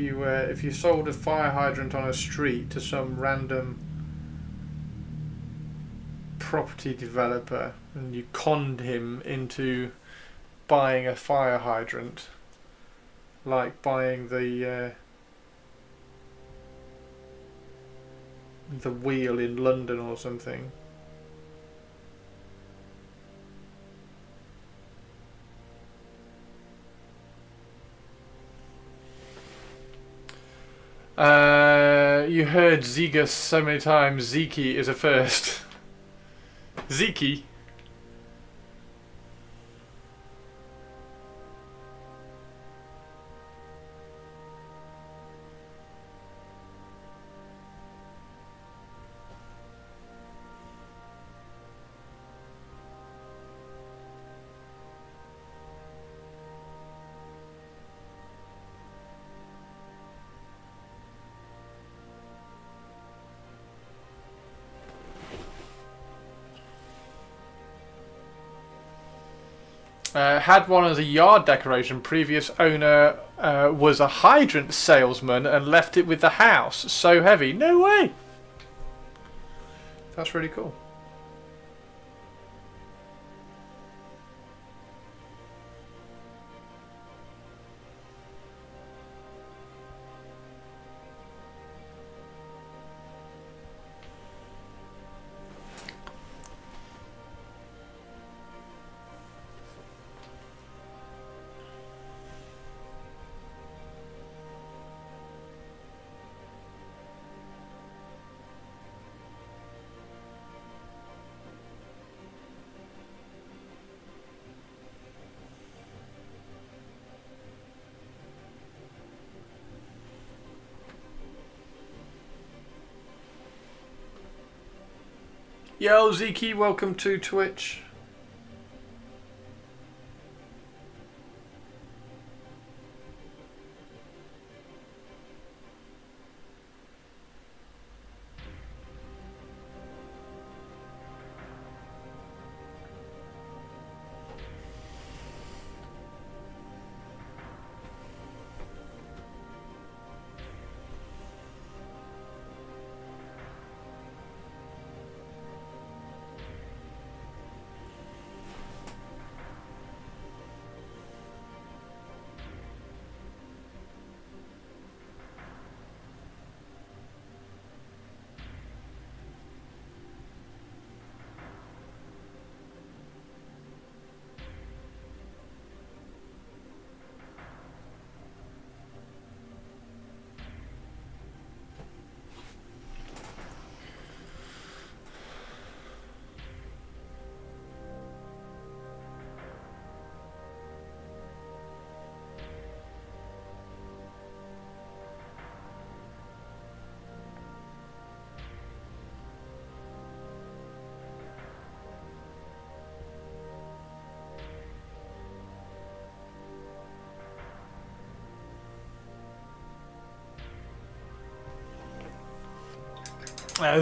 you sold a fire hydrant on a street to some random property developer and you conned him into buying a fire hydrant, like buying the wheel in London or something. You heard Zegas so many times. Zeke is a first. Zeke. Had one as a yard decoration. Previous owner was a hydrant salesman and left it with the house. So heavy. No way. That's really cool. Yo, Zeke, welcome to Twitch.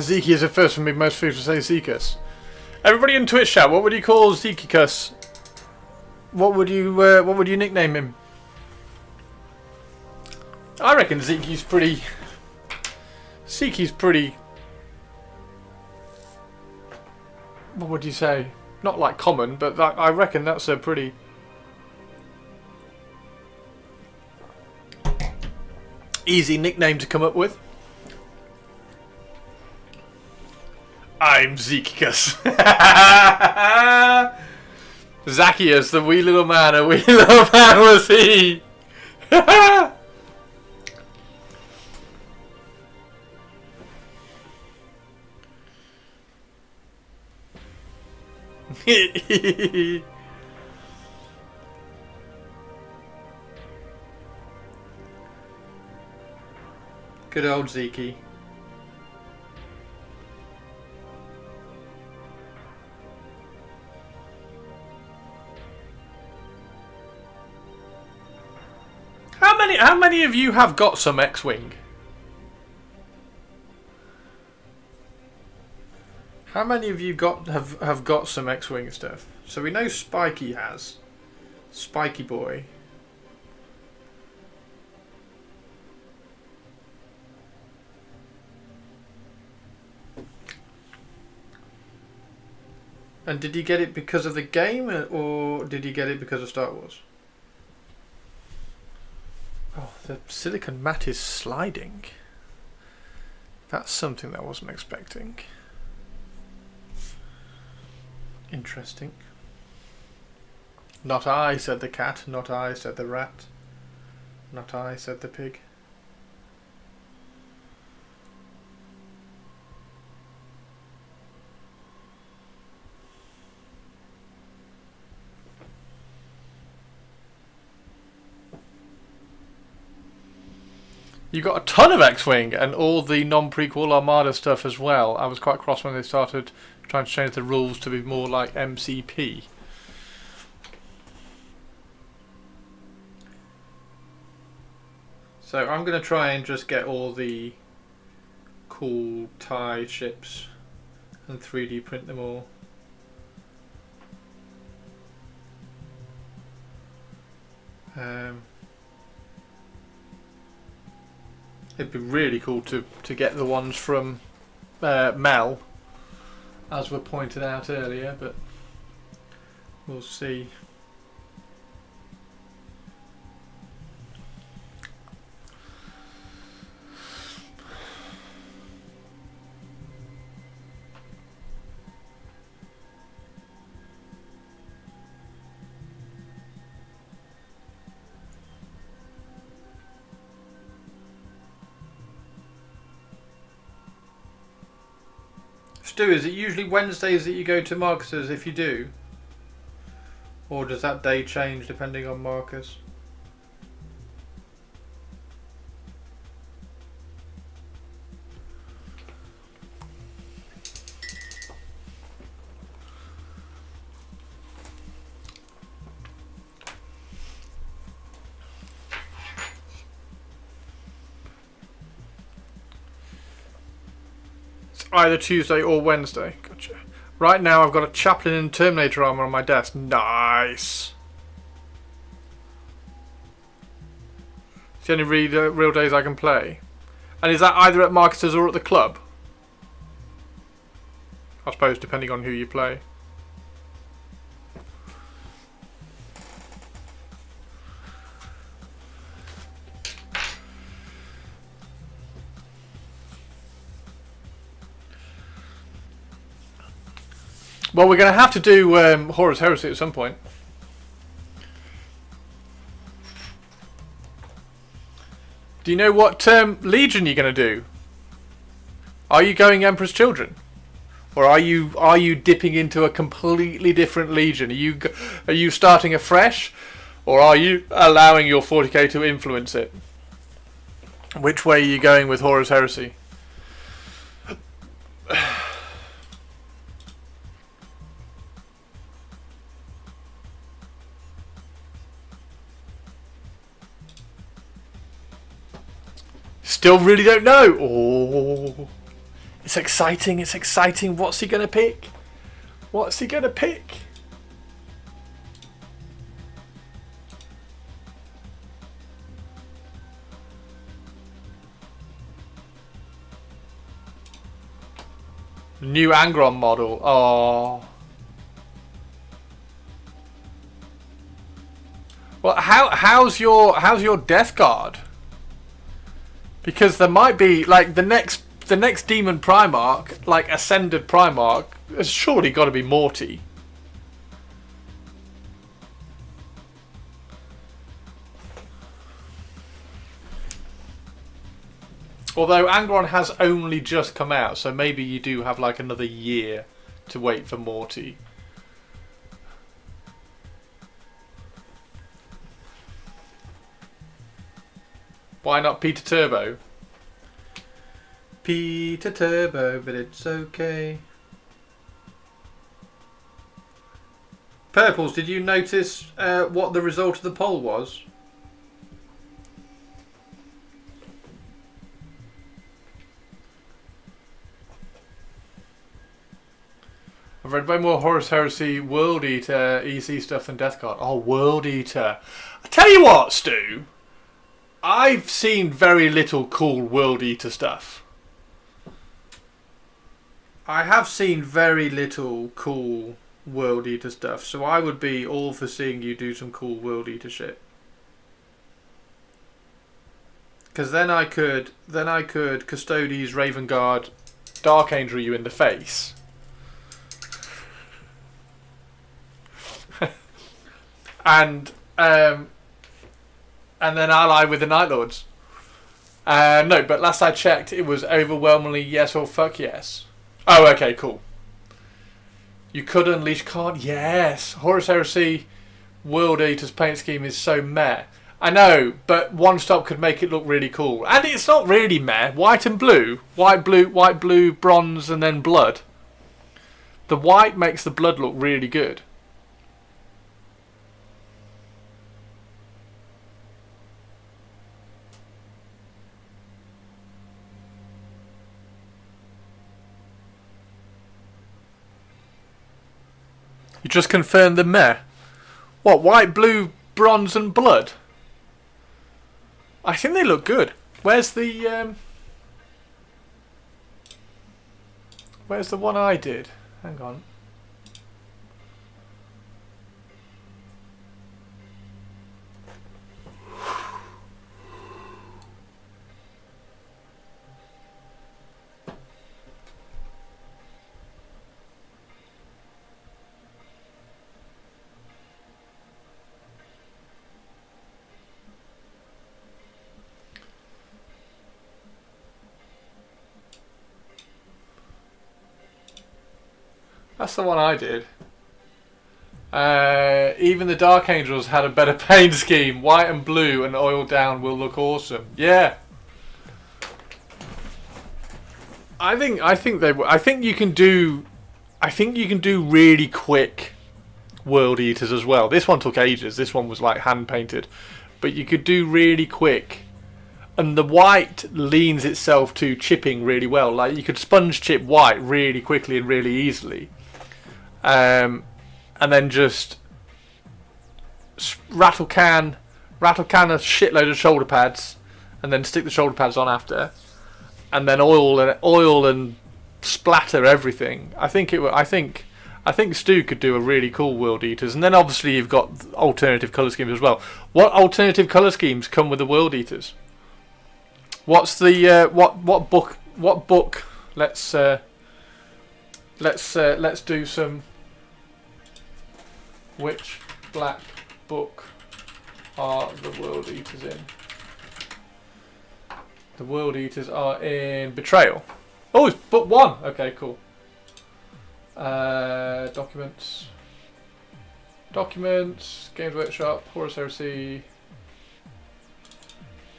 Zeke is the first for me. Most people say Zekus. Everybody in Twitch chat, what would you call Zekikus? What would you nickname him? I reckon Zeke's pretty what would you say? Not like common, but that, I reckon that's a pretty easy nickname to come up with. I'm Zekikus. Zacchaeus, the wee little man, a wee little man was he. Good old Zeke. How many of you have got some X-Wing? How many of you have got some X-Wing stuff? So we know Spiky has. Spiky boy. And did you get it because of the game, or did you get it because of Star Wars? Oh, the silicon mat is sliding. That's something that I wasn't expecting. Interesting. Not I, said the cat. Not I, said the rat. Not I, said the pig. You got a ton of X-Wing and all the non-prequel Armada stuff as well. I was quite cross when they started trying to change the rules to be more like MCP. So I'm going to try and just get all the cool TIE ships and 3D print them all. It'd be really cool to get the ones from Mel, as were pointed out earlier, but we'll see. Stu, is it usually Wednesdays that you go to Marcus's if you do? Or does that day change depending on Marcus? Either Tuesday or Wednesday. Gotcha. Right now I've got a Chaplain and Terminator armor on my desk. Nice. It's the only real days I can play. And is that either at Marcus's or at the club? I suppose depending on who you play. Well, we're going to have to do Horus Heresy at some point. Do you know what Legion you're going to do? Are you going Emperor's Children? Or are you dipping into a completely different Legion? Are you starting afresh? Or are you allowing your 40k to influence it? Which way are you going with Horus Heresy? Still really don't know. Oh, it's exciting. It's exciting. What's he going to pick? What's he going to pick? New Angron model. Oh. Well, how's your Death Guard? Because there might be like the next Demon Primarch, like Ascended Primarch, has surely got to be Morty. Although Angron has only just come out, so maybe you do have like another year to wait for Morty. Why not Peter Turbo? Peter Turbo, but it's okay. Purples, did you notice what the result of the poll was? I've read way more Horus Heresy, World Eater, EC stuff than Death Guard. Oh, World Eater. I tell you what, Stu. I've seen very little cool World Eater stuff. I have seen very little cool World Eater stuff, so I would be all for seeing you do some cool World Eater shit. Because then I could Custodes, Raven Guard, Dark Angel you in the face. and then ally with the Night Lords. No, but last I checked, it was overwhelmingly yes or fuck yes. Oh, okay, cool. You could unleash card. Yes, Horus Heresy World Eater's paint scheme is so meh. I know, but One Stop could make it look really cool, and it's not really meh. White and blue, white, blue, bronze, and then blood. The white makes the blood look really good. You just confirmed the meh. What, white, blue, bronze and blood? I think they look good. Where's the one I did? Hang on. That's the one I did. Even the Dark Angels had a better paint scheme. White and blue and oil down will look awesome. Yeah. I think you can do really quick World Eaters as well. This one took ages. This one was like hand painted, but you could do really quick. And the white leans itself to chipping really well. Like you could sponge chip white really quickly and really easily. And then just rattle can a shitload of shoulder pads, and then stick the shoulder pads on after, and then oil and splatter everything. I think Stu could do a really cool World Eaters, and then obviously you've got alternative colour schemes as well. What alternative colour schemes come with the World Eaters? What's the what book? Let's do some. Which black book are the World Eaters in? The World Eaters are in Betrayal. Oh, it's book 1. Okay, cool. Documents, Games Workshop, Horus Heresy,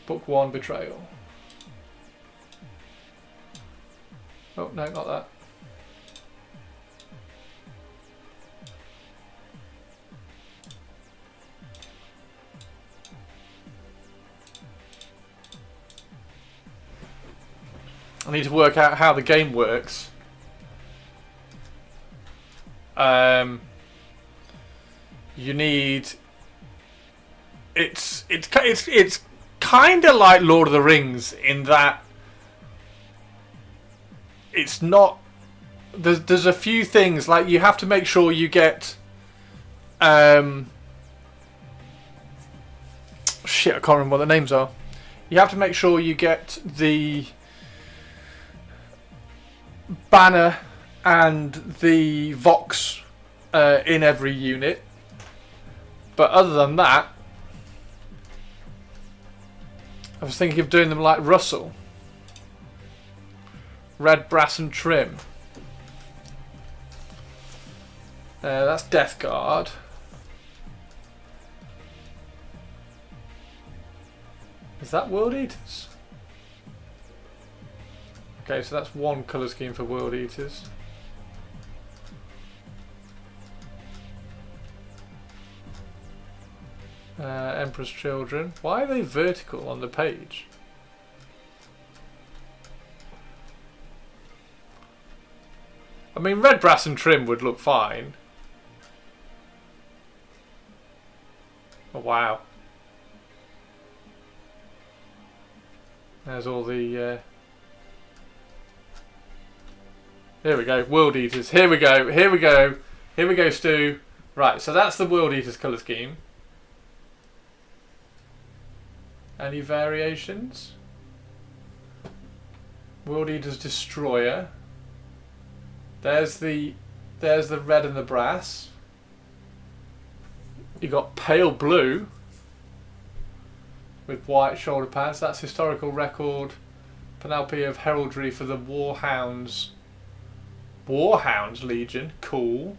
book 1, Betrayal. Oh no, not that. I need to work out how the game works. You need. It's kind of like Lord of the Rings in that it's not there's a few things, like you have to make sure you get shit, I can't remember what the names are. You have to make sure you get the banner and the Vox in every unit. But other than that, I was thinking of doing them like Russell. Red, brass and trim. That's Death Guard. Is that World Eaters? Okay, so that's one colour scheme for World Eaters. Emperor's Children. Why are they vertical on the page? I mean, red, brass and trim would look fine. Oh, wow. There's all the... Here we go, World Eaters. Here we go, here we go. Here we go, Stu. Right, so that's the World Eaters colour scheme. Any variations? World Eaters Destroyer. There's the red and the brass. You got pale blue with white shoulder pads. That's historical record panoply of heraldry for the Warhounds. Warhounds Legion, cool.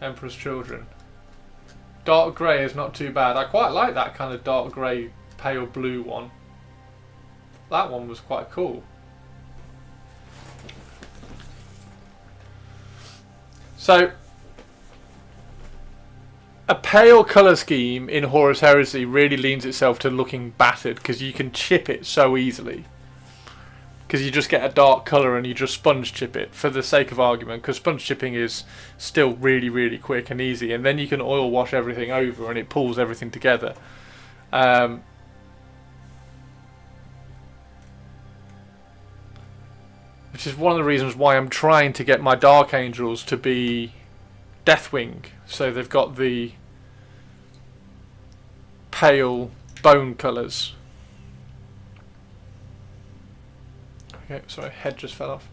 Emperor's Children. Dark grey is not too bad. I quite like that kind of dark grey, pale blue one. That one was quite cool. So, a pale colour scheme in Horus Heresy really leans itself to looking battered because you can chip it so easily. Because you just get a dark colour and you just sponge chip it for the sake of argument, because sponge chipping is still really, really quick and easy, and then you can oil wash everything over and it pulls everything together. Which is one of the reasons why I'm trying to get my Dark Angels to be Deathwing, so they've got the pale bone colours. Okay, sorry, head just fell off.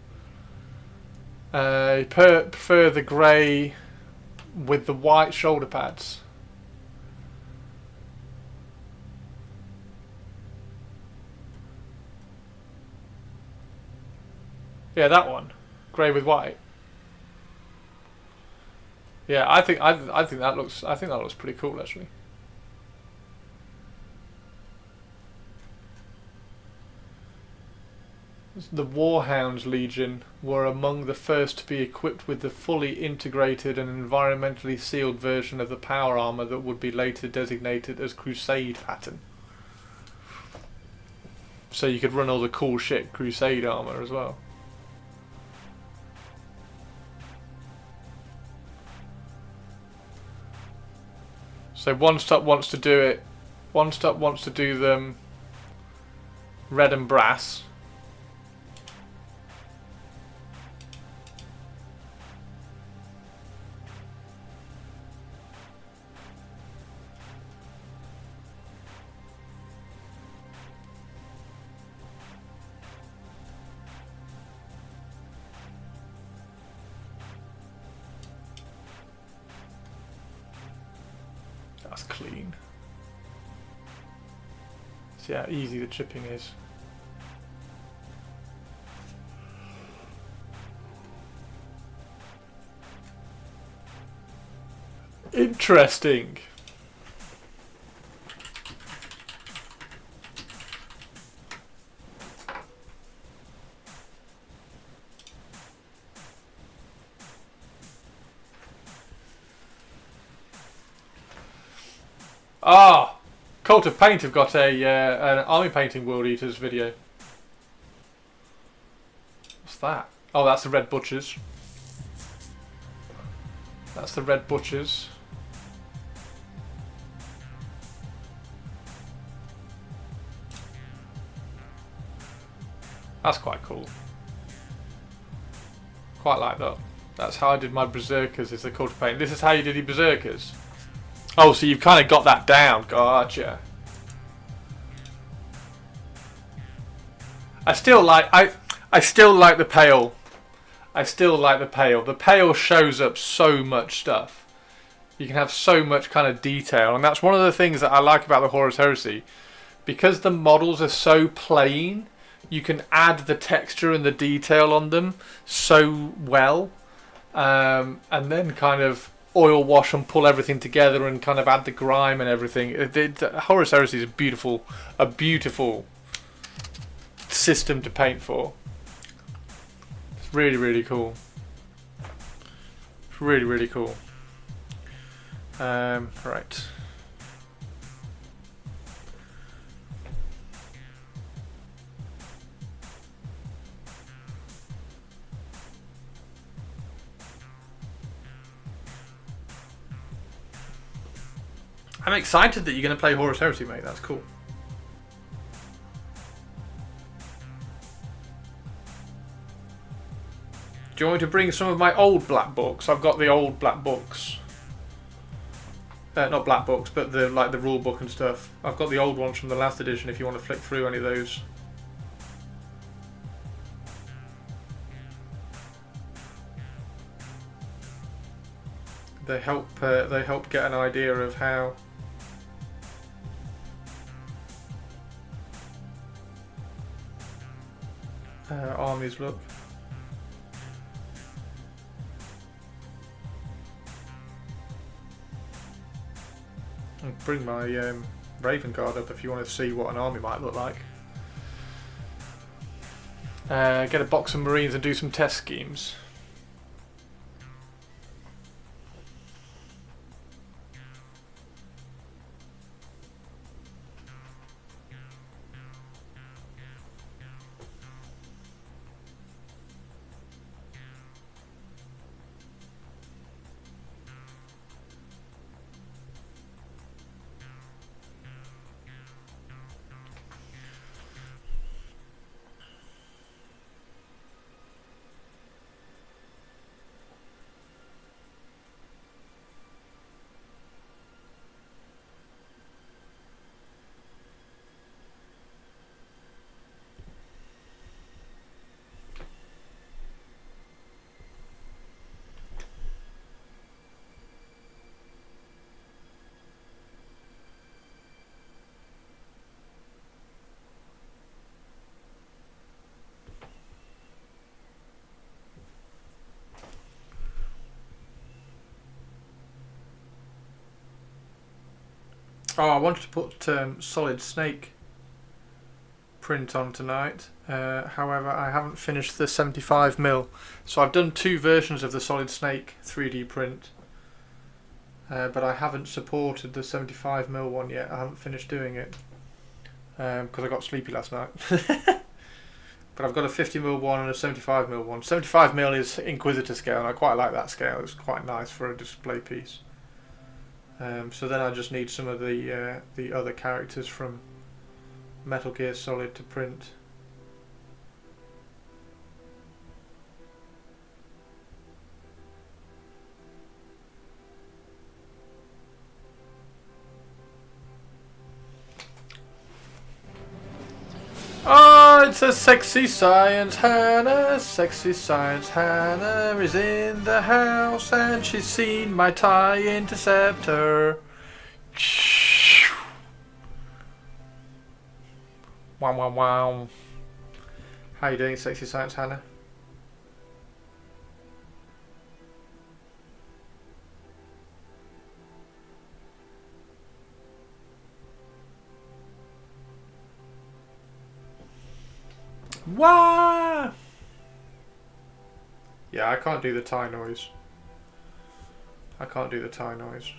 Prefer the grey with the white shoulder pads. Yeah, that one, grey with white. Yeah, I think that looks pretty cool actually. The Warhounds Legion were among the first to be equipped with the fully integrated and environmentally sealed version of the power armor that would be later designated as Crusade pattern. So you could run all the cool shit Crusade armor as well. So One Stop wants to do it. One Stop wants to do them red and brass. That's clean. See how easy the chipping is. Interesting. Ah, Cult of Paint have got an army painting World Eaters video. What's that? Oh, that's the Red Butchers. That's the Red Butchers. That's quite cool. Quite like that. That's how I did my berserkers, is the culture paint. This is how you did your berserkers. Oh, so you've kind of got that down. Gotcha. I still like the pale. I still like the pale. The pale shows up so much stuff. You can have so much kind of detail, and that's one of the things that I like about the Horus Heresy. Because the models are so plain, you can add the texture and the detail on them so well, and then kind of oil wash and pull everything together and kind of add the grime and everything. Horus Heresy is a beautiful system to paint for. It's really, really cool. It's really, really cool. Right. I'm excited that you're going to play Horus Heresy, mate. That's cool. Do you want me to bring some of my old black books? I've got the old black books. Not black books, but the rule book and stuff. I've got the old ones from the last edition if you want to flick through any of those. They help get an idea of how armies look. I'll bring my Raven Guard up if you want to see what an army might look like. Get a box of Marines and do some test schemes. Oh, I wanted to put Solid Snake print on tonight. However, I haven't finished the 75mm. So I've done two versions of the Solid Snake 3D print. But I haven't supported the 75mm one yet. I haven't finished doing it. Because I got sleepy last night. But I've got a 50mm one and a 75mm one. 75mm is Inquisitor scale, and I quite like that scale. It's quite nice for a display piece. So then I just need some of the other characters from Metal Gear Solid to print. Oh, it's a sexy science Hannah. Sexy science Hannah is in the house and she's seen my TIE Interceptor. Wow, wow, wow. How you doing, sexy science Hannah? Wah! Yeah, I can't do the tie noise. I can't do the tie noise.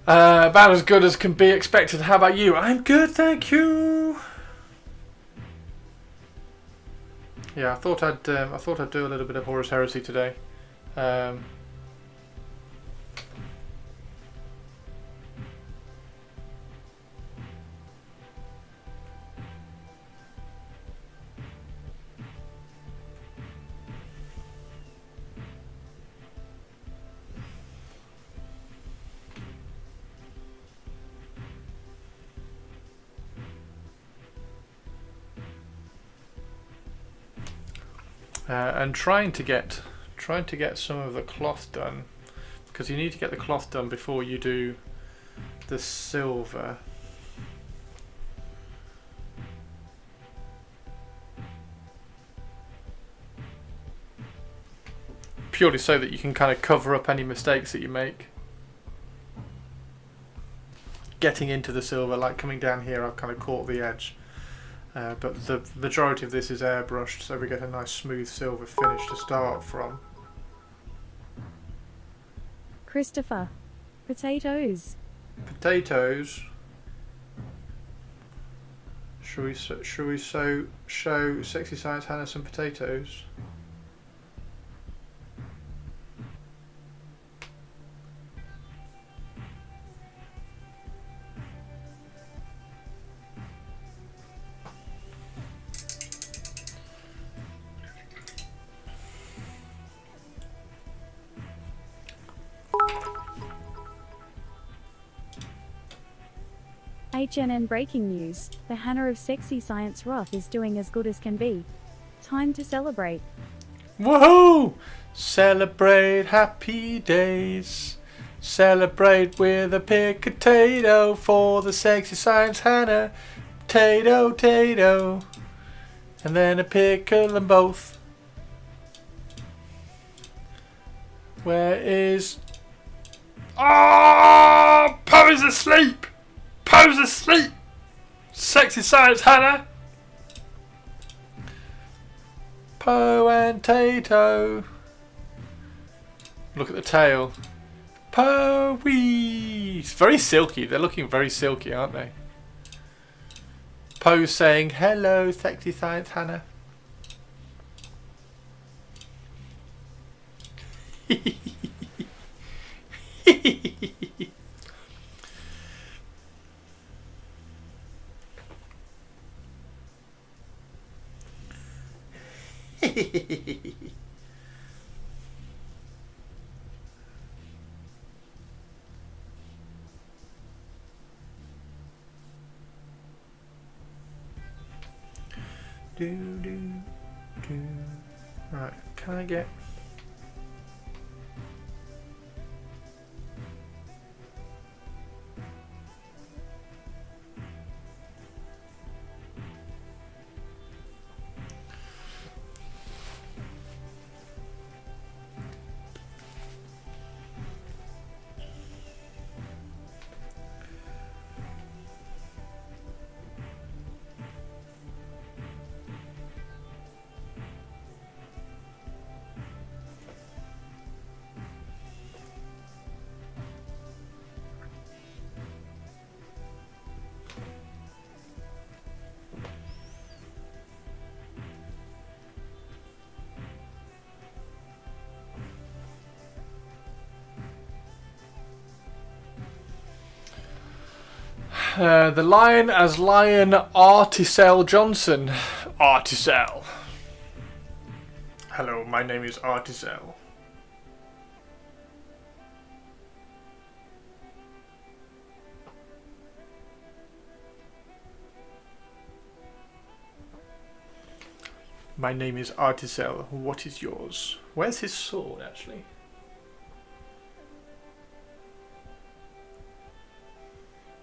About as good as can be expected. How about you? I'm good, thank you. Yeah, I thought I'd do a little bit of Horus Heresy today. and trying to get some of the cloth done, because you need to get the cloth done before you do the silver. Purely so that you can kind of cover up any mistakes that you make getting into the silver. Like coming down here, I've kind of caught the edge, but the majority of this is airbrushed, so we get a nice smooth silver finish to start from. Christopher. Potatoes. Potatoes. Should we show Sexy Science Hannah some potatoes? HNN breaking news. The Hannah of Sexy Science Roth is doing as good as can be. Time to celebrate. Woohoo! Celebrate happy days. Celebrate with a pick potato for the Sexy Science Hannah. Tato. And then a pickle them both. Where is... Ah! Poe's asleep! Poe's asleep! Sexy Science Hannah! Poe and Tato. Look at the tail. Poe-wee! It's very silky. They're looking very silky, aren't they? Poe saying, hello, Sexy Science Hannah. do. Right, can I get... The Lion as Lion Articel Johnson. Articel. Hello, my name is Articel. My name is Articel. What is yours? Where's his sword, actually?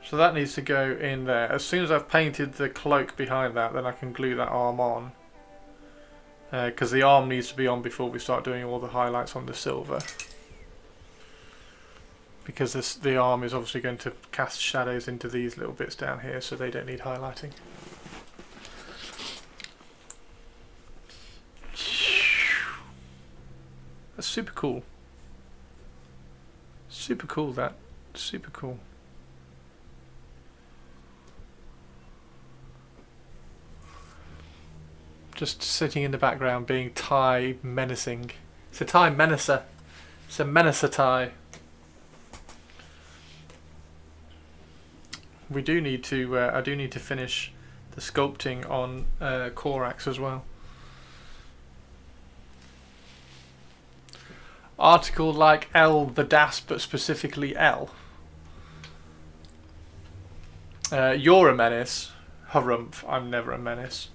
So that needs to go in there. As soon as I've painted the cloak behind that, then I can glue that arm on. Because the arm needs to be on before we start doing all the highlights on the silver. Because the arm is obviously going to cast shadows into these little bits down here, so they don't need highlighting. That's super cool. Super cool, that. Super cool. Just sitting in the background being Thai menacing. It's a Thai menacer. It's a menacer Thai. We do need to, I do need to finish the sculpting on Corax as well. Article like L the DAS, but specifically L. You're a menace. Harumph, I'm never a menace.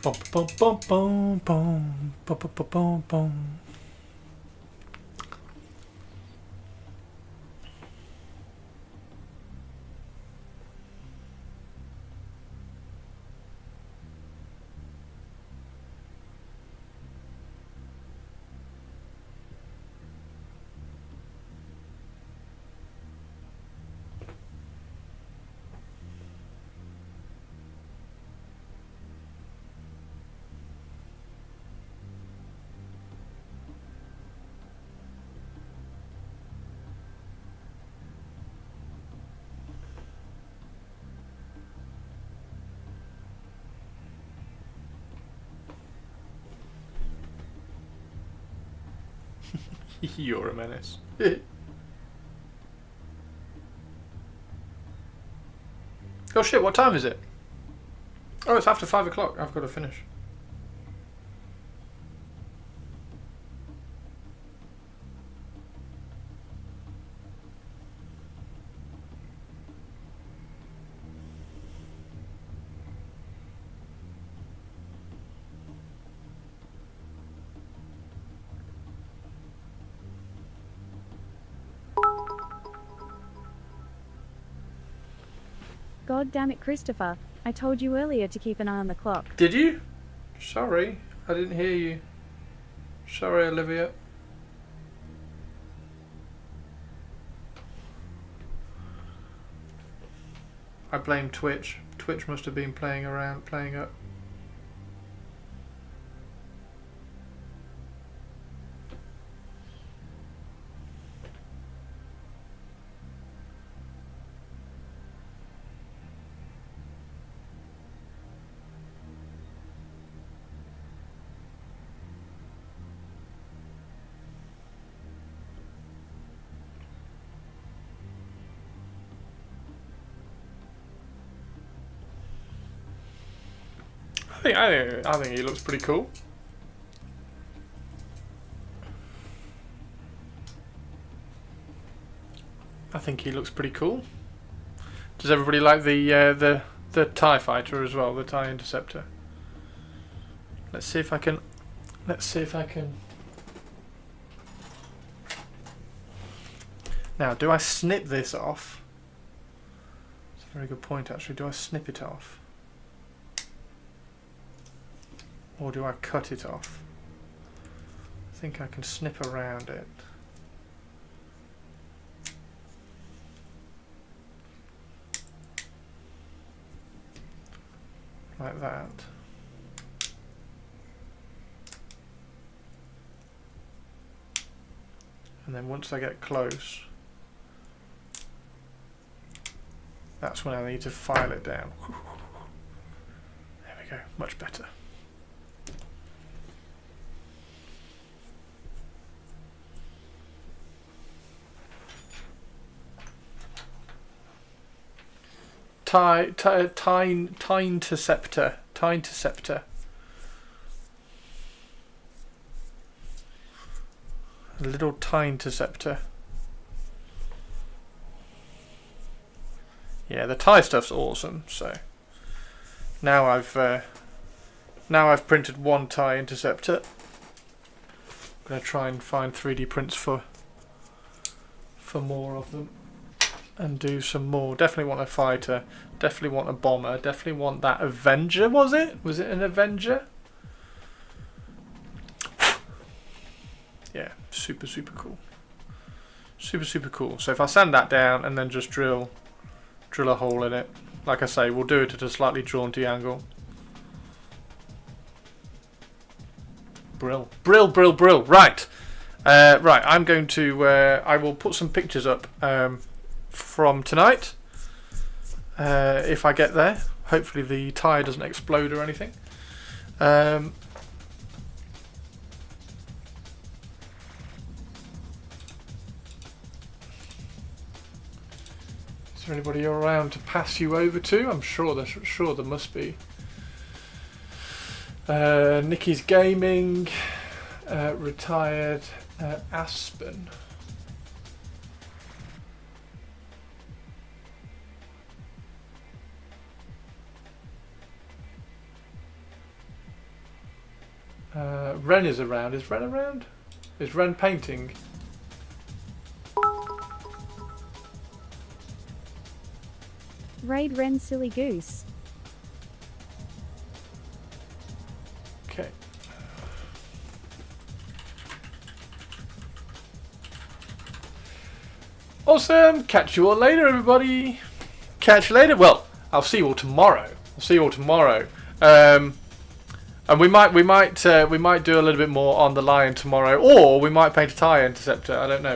Bum, bum, bum, bum, bum, bum, bum, bum, bum, bum. You're a menace. Oh shit, what time is it? Oh, it's after 5 o'clock. I've got to finish. God damn it, Christopher. I told you earlier to keep an eye on the clock. Did you? Sorry, I didn't hear you. Sorry, Olivia. I blame Twitch. Twitch must have been playing around, playing up. I think he looks pretty cool. I think he looks pretty cool. Does everybody like the TIE fighter as well, the TIE interceptor? Let's see if I can. Now, do I snip this off? It's a very good point, actually. Do I snip it off? Or do I cut it off? I think I can snip around it. Like that. And then once I get close, that's when I need to file it down. There we go, much better. TIE interceptor. A little TIE interceptor. Yeah, the TIE stuff's awesome. So now I've printed one TIE interceptor. I'm gonna try and find 3D prints for more of them. And do some more. Definitely want a fighter. Definitely want a bomber. Definitely want that Avenger. Was it? Was it an Avenger? Yeah, super cool. Super cool. So if I sand that down and then just drill a hole in it, like I say, we'll do it at a slightly jaunty angle. Brill. Right. Right. I'm going to. I will put some pictures up. From tonight, if I get there. Hopefully the tyre doesn't explode or anything. Is there anybody around to pass you over to? I'm sure there must be. Nikki's Gaming, retired, Aspen. Ren is around. Is Ren around? Is Ren painting? Raid Ren silly goose. Okay. Awesome. Catch you all later, everybody. Catch you later. Well, I'll see you all tomorrow. I'll see you all tomorrow. And we might do a little bit more on the Lion tomorrow, or we might paint a TIE Interceptor. I don't know.